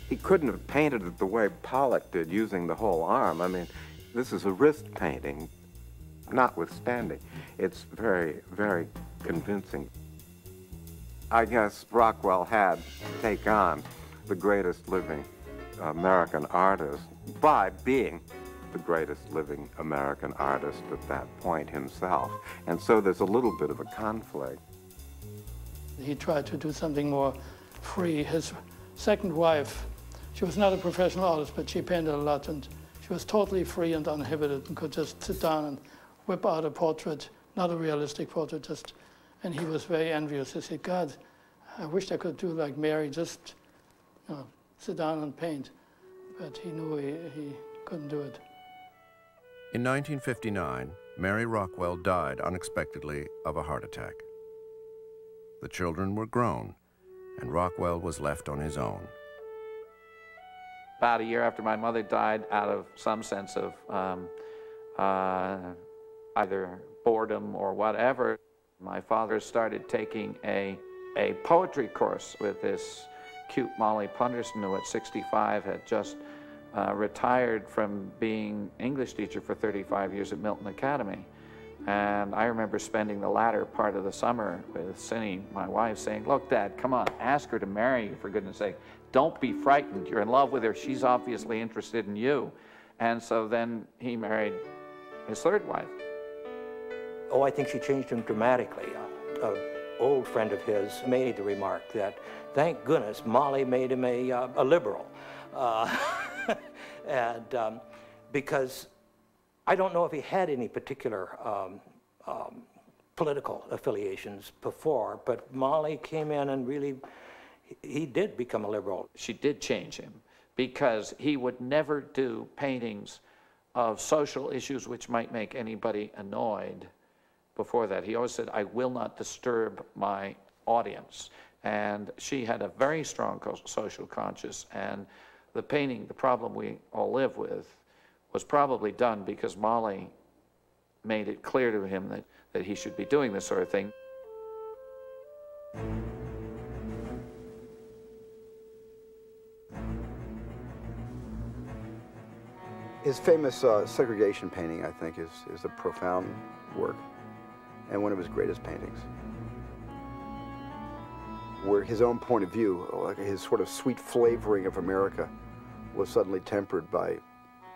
He couldn't have painted it the way Pollock did, using the whole arm. I mean, this is a wrist painting, notwithstanding. It's very, very convincing. I guess Rockwell had to take on the greatest living American artist by being the greatest living American artist at that point himself. And so there's a little bit of a conflict. He tried to do something more free. His second wife, she was not a professional artist, but she painted a lot, and she was totally free and uninhibited and could just sit down and whip out a portrait, not a realistic portrait, just, and he was very envious. He said, God, I wished I could do like Mary, just sit down and paint. But he knew he couldn't do it. In 1959, Mary Rockwell died unexpectedly of a heart attack. The children were grown, and Rockwell was left on his own. About a year after my mother died, out of some sense of either boredom or whatever, my father started taking a poetry course with this cute Molly Punderson, who at 65 had just retired from being English teacher for 35 years at Milton Academy. And I remember spending the latter part of the summer with Cindy, my wife, saying, look, Dad, come on, ask her to marry you, for goodness sake. Don't be frightened. You're in love with her. She's obviously interested in you. And so then he married his third wife. Oh, I think she changed him dramatically. An old friend of his made the remark that, thank goodness, Molly made him a liberal. And because I don't know if he had any particular political affiliations before, but Molly came in and really, he did become a liberal. She did change him because he would never do paintings of social issues which might make anybody annoyed before that. He always said, I will not disturb my audience. And she had a very strong social conscience, and the painting, the problem we all live with, was probably done because Molly made it clear to him that he should be doing this sort of thing. His famous segregation painting, I think, is a profound work and one of his greatest paintings, where his own point of view, like his sort of sweet flavoring of America, was suddenly tempered by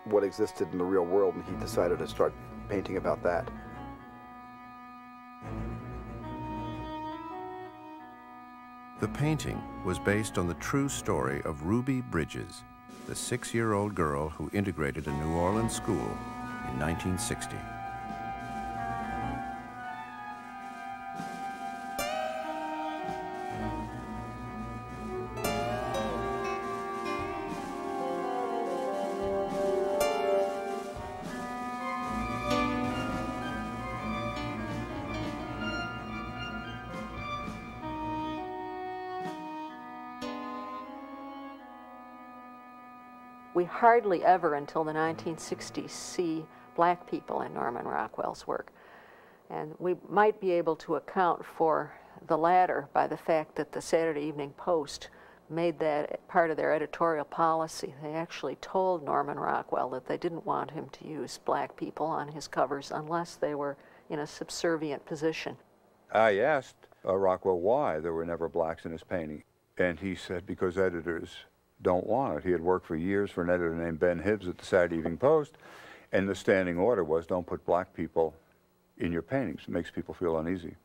what existed in the real world, and he decided to start painting about that. The painting was based on the true story of Ruby Bridges, the 6-year-old girl who integrated a New Orleans school in 1960. We hardly ever, until the 1960s, see black people in Norman Rockwell's work. And we might be able to account for the latter by the fact that the Saturday Evening Post made that part of their editorial policy. They actually told Norman Rockwell that they didn't want him to use black people on his covers unless they were in a subservient position. I asked Rockwell why there were never blacks in his painting, and he said because editors don't want it. He had worked for years for an editor named Ben Hibbs at the Saturday Evening Post, and the standing order was don't put black people in your paintings. It makes people feel uneasy.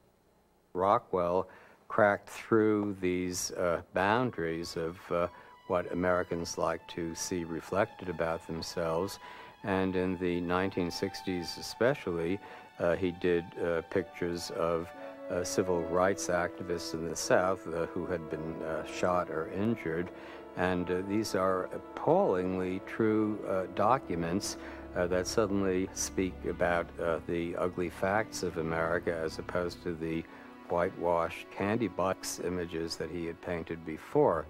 Rockwell cracked through these boundaries of what Americans like to see reflected about themselves, and in the 1960s especially, he did pictures of civil rights activists in the South who had been shot or injured. And these are appallingly true documents that suddenly speak about the ugly facts of America as opposed to the whitewashed candy box images that he had painted before.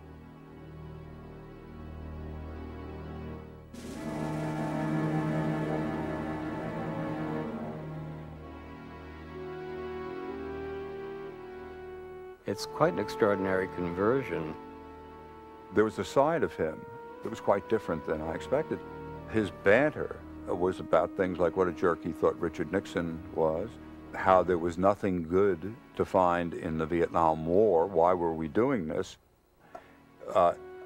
It's quite an extraordinary conversion. There was a side of him that was quite different than I expected. His banter was about things like what a jerk he thought Richard Nixon was, how there was nothing good to find in the Vietnam War, why were we doing this?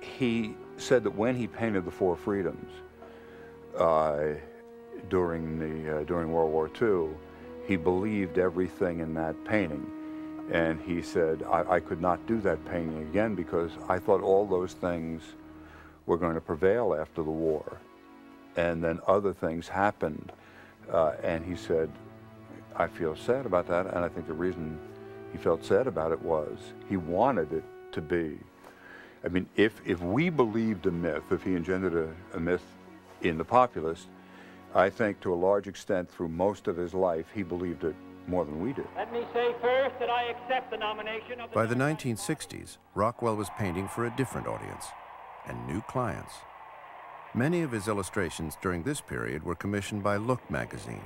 He said that when he painted the Four Freedoms during World War II, he believed everything in that painting. And he said, I could not do that painting again because I thought all those things were going to prevail after the war. And then other things happened. And he said, I feel sad about that. And I think the reason he felt sad about it was he wanted it to be. I mean, if we believed a myth, if he engendered a myth in the populace, I think to a large extent through most of his life, he believed it more than we did. Let me say first that I accept the nomination of the... By the 1960s, Rockwell was painting for a different audience and new clients. Many of his illustrations during this period were commissioned by Look magazine.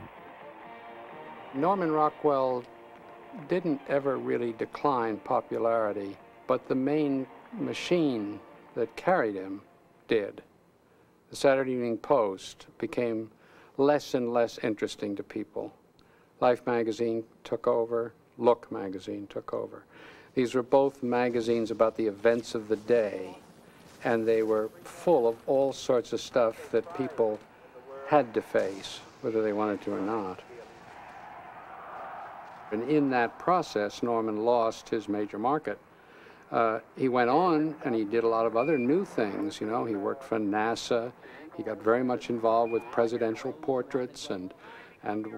Norman Rockwell didn't ever really decline popularity, but the main machine that carried him did. The Saturday Evening Post became less and less interesting to people. Life magazine took over, Look magazine took over. These were both magazines about the events of the day, and they were full of all sorts of stuff that people had to face, whether they wanted to or not. And in that process, Norman lost his major market. He went on and he did a lot of other new things. You know, he worked for NASA. He got very much involved with presidential portraits and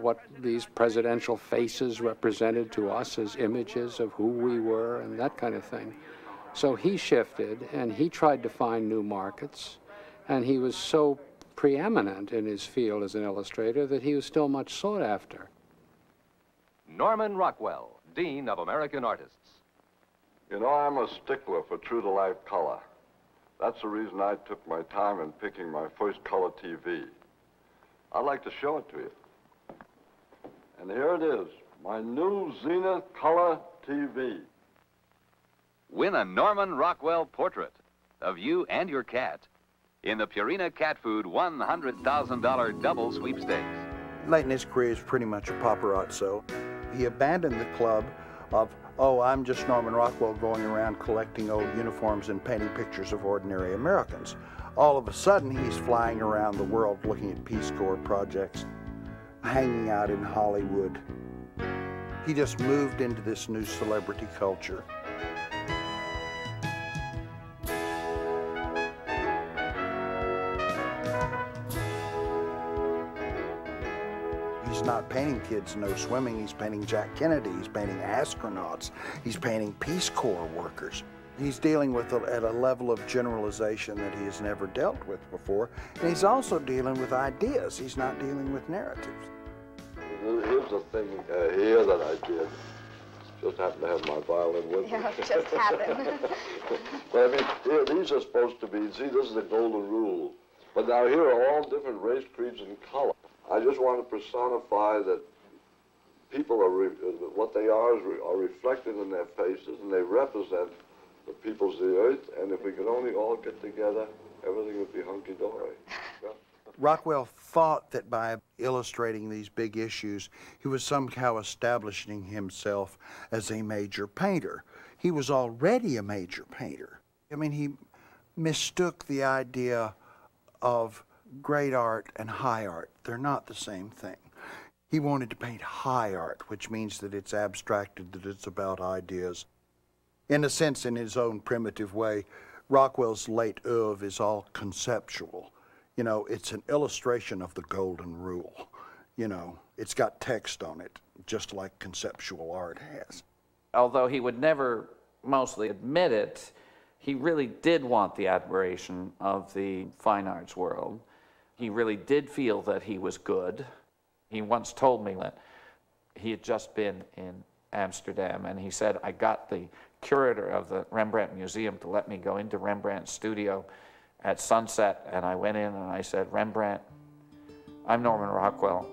what these presidential faces represented to us as images of who we were and that kind of thing. So he shifted and he tried to find new markets, and he was so preeminent in his field as an illustrator that he was still much sought after. Norman Rockwell, Dean of American Artists. You know, I'm a stickler for true-to-life color. That's the reason I took my time in picking my first color TV. I'd like to show it to you. And here it is, my new Zenith Color TV. Win a Norman Rockwell portrait of you and your cat in the Purina Cat Food $100,000 double sweepstakes. Late in his career, he was pretty much a paparazzo. He abandoned the club of, oh, I'm just Norman Rockwell going around collecting old uniforms and painting pictures of ordinary Americans. All of a sudden, he's flying around the world looking at Peace Corps projects, hanging out in Hollywood. He just moved into this new celebrity culture. He's not painting kids no swimming, he's painting Jack Kennedy, he's painting astronauts, he's painting Peace Corps workers. He's dealing with at a level of generalization that he has never dealt with before, and he's also dealing with ideas, he's not dealing with narratives. Here's the thing here that I did. Just happened to have my violin with me. Yeah, it just happened. But I mean, here, these are supposed to be, see, this is the golden rule. But now here are all different race, creeds, and color. I just want to personify that people are, what they are reflected in their faces, and they represent the peoples of the earth, and if we could only all get together, everything would be hunky-dory. Yeah. Rockwell thought that by illustrating these big issues, he was somehow establishing himself as a major painter. He was already a major painter. I mean, he mistook the idea of great art and high art. They're not the same thing. He wanted to paint high art, which means that it's abstracted, that it's about ideas. In a sense, in his own primitive way, Rockwell's late oeuvre is all conceptual. You know, it's an illustration of the golden rule. You know, it's got text on it, just like conceptual art has. Although he would never mostly admit it, he really did want the admiration of the fine arts world. He really did feel that he was good. He once told me that he had just been in Amsterdam, and he said, I got the curator of the Rembrandt Museum to let me go into Rembrandt's studio at sunset, and I went in and I said, Rembrandt, I'm Norman Rockwell,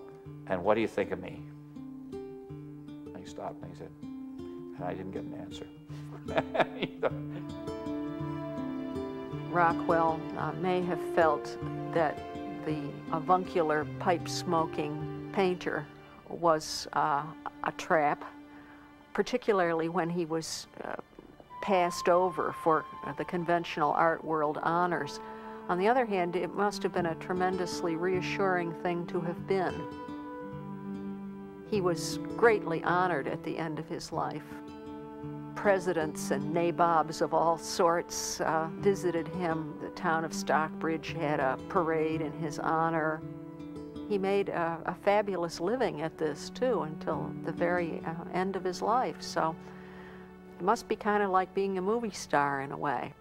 and what do you think of me? And he stopped and he said, and I didn't get an answer. Rockwell may have felt that the avuncular, pipe-smoking painter was a trap, particularly when he was passed over for the conventional art world honors. On the other hand, it must have been a tremendously reassuring thing to have been. He was greatly honored at the end of his life. Presidents and nabobs of all sorts visited him. The town of Stockbridge had a parade in his honor. He made a fabulous living at this, too, until the very end of his life. So it must be kind of like being a movie star in a way.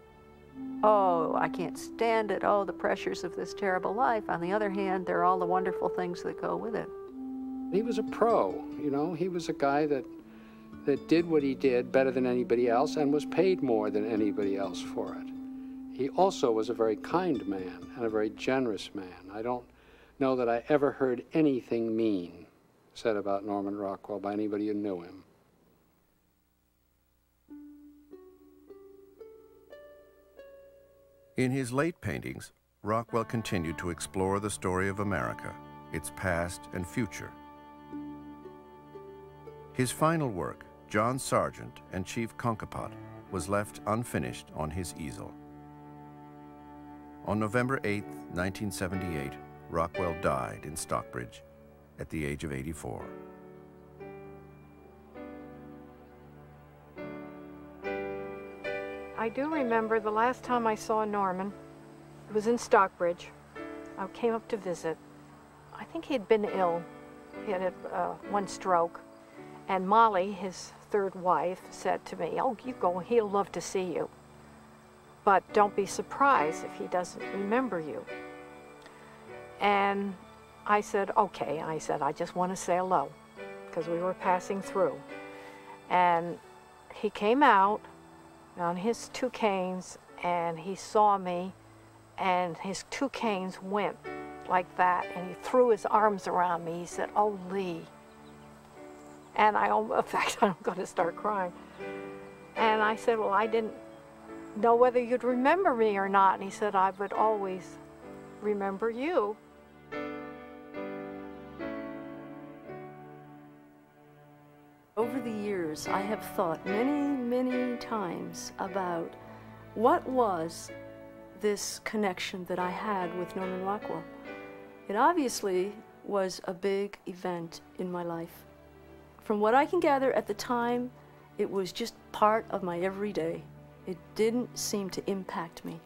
Oh, I can't stand it. Oh, the pressures of this terrible life. On the other hand, there are all the wonderful things that go with it. He was a pro, you know. He was a guy that did what he did better than anybody else and was paid more than anybody else for it. He also was a very kind man and a very generous man. I don't know that I ever heard anything mean said about Norman Rockwell by anybody who knew him. In his late paintings, Rockwell continued to explore the story of America, its past and future. His final work, John Sargent and Chief Concopat, was left unfinished on his easel. On November 8, 1978, Rockwell died in Stockbridge at the age of 84. I do remember the last time I saw Norman. It was in Stockbridge. I came up to visit. I think he had been ill. He had one stroke. And Molly, his third wife, said to me, "Oh, you go, he'll love to see you. But don't be surprised if he doesn't remember you." And I said, "Okay." I said, "I just want to say hello," because we were passing through. And he came out on his two canes, and he saw me, and his two canes went like that, and he threw his arms around me. He said, "Oh, Lee." And in fact, I'm going to start crying. And I said, "Well, I didn't know whether you'd remember me or not." And he said, "I would always remember you." Over the years, I have thought many, many times about what was this connection that I had with Norman Rockwell. It obviously was a big event in my life. From what I can gather at the time, it was just part of my everyday. It didn't seem to impact me.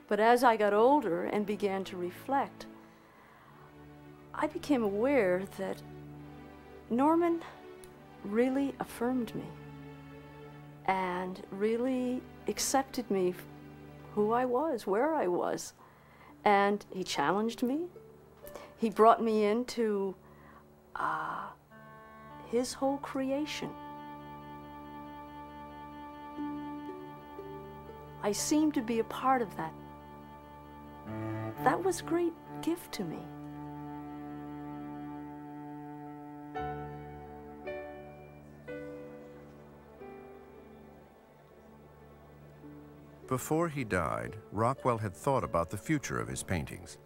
But as I got older and began to reflect, I became aware that Norman really affirmed me and really accepted me who I was, where I was. And he challenged me. He brought me into his whole creation. I seemed to be a part of that. That was a great gift to me. Before he died, Rockwell had thought about the future of his paintings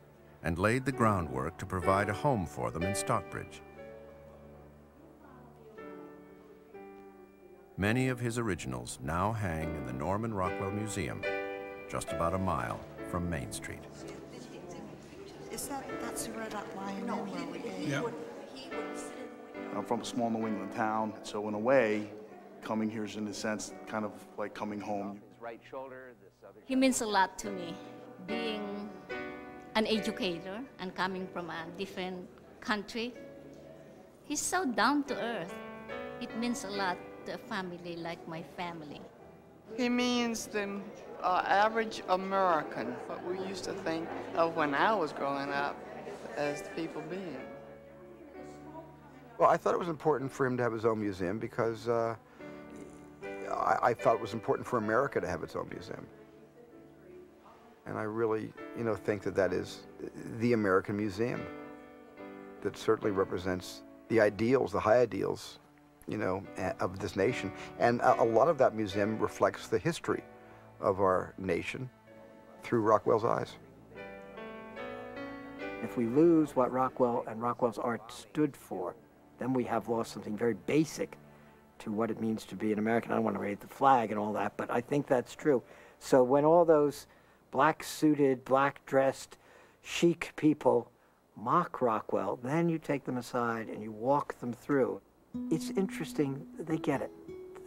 and laid the groundwork to provide a home for them in Stockbridge. Many of his originals now hang in the Norman Rockwell Museum, just about a mile from Main Street. That's where that lion is? Yeah. I'm from a small New England town, so in a way, coming here is in a sense kind of like coming home. He means a lot to me. Being an educator and coming from a different country, he's so down to earth. It means a lot to a family like my family. He means the average American, what we used to think of when I was growing up as the people being. Well, I thought it was important for him to have his own museum because I thought it was important for America to have its own museum. And I really, think that that is the American museum that certainly represents the ideals, the high ideals you know, of this nation. And a lot of that museum reflects the history of our nation through Rockwell's eyes. If we lose what Rockwell and Rockwell's art stood for, then we have lost something very basic to what it means to be an American. I don't want to raise the flag and all that, but I think that's true. So when all those black-suited, black-dressed, chic people mock Rockwell, then you take them aside and you walk them through. It's interesting, they get it.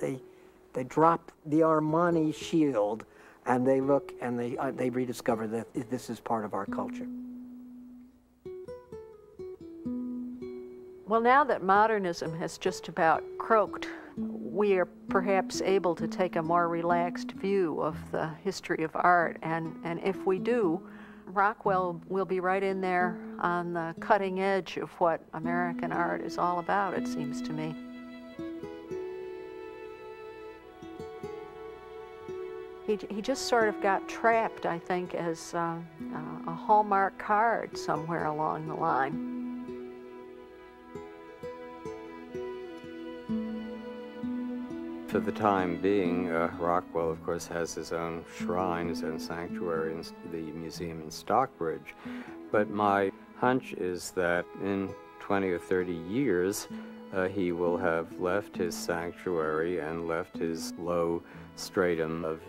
They drop the Armani shield and they look and they rediscover that this is part of our culture. Well, now that modernism has just about croaked, we are perhaps able to take a more relaxed view of the history of art. And if we do, Rockwell will be right in there on the cutting edge of what American art is all about, it seems to me. He just sort of got trapped, I think, as a Hallmark card somewhere along the line. For the time being, Rockwell, of course, has his own shrine, his own sanctuary in the museum in Stockbridge. But my hunch is that in 20 or 30 years, he will have left his sanctuary and left his low stratum of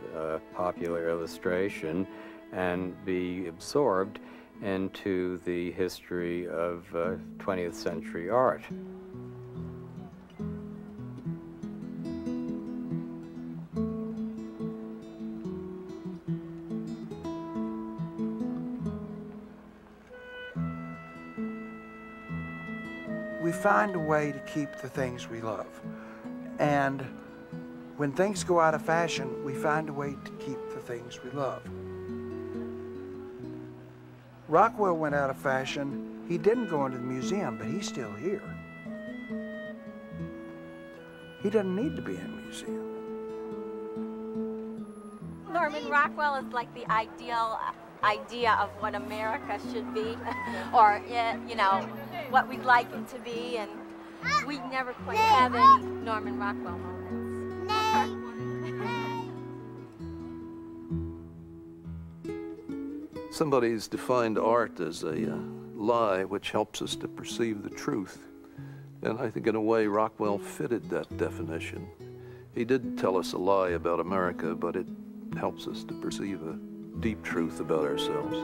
popular illustration and be absorbed into the history of 20th century art. We find a way to keep the things we love. And when things go out of fashion, we find a way to keep the things we love. Rockwell went out of fashion. He didn't go into the museum, but he's still here. He doesn't need to be in a museum. Norman Rockwell is like the ideal idea of what America should be, or, you know, what we'd like it to be, and we never quite have any Norman Rockwell moments. Somebody's defined art as a lie which helps us to perceive the truth. And I think in a way Rockwell fitted that definition. He did tell us a lie about America, but it helps us to perceive a deep truth about ourselves.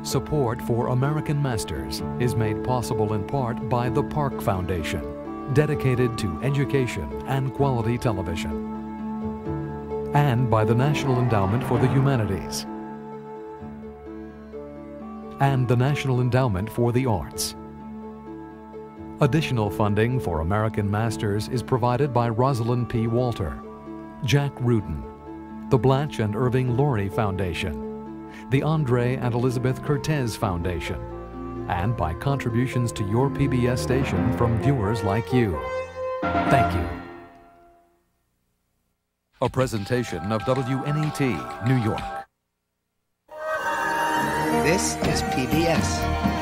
Support for American Masters is made possible in part by the Park Foundation, dedicated to education and quality television, and by the National Endowment for the Humanities, and the National Endowment for the Arts. Additional funding for American Masters is provided by Rosalind P. Walter, Jack Rudin, the Blanche and Irving Laurie Foundation, the Andre and Elizabeth Cortez Foundation, and by contributions to your PBS station from viewers like you. Thank you. A presentation of WNET, New York. This is PBS.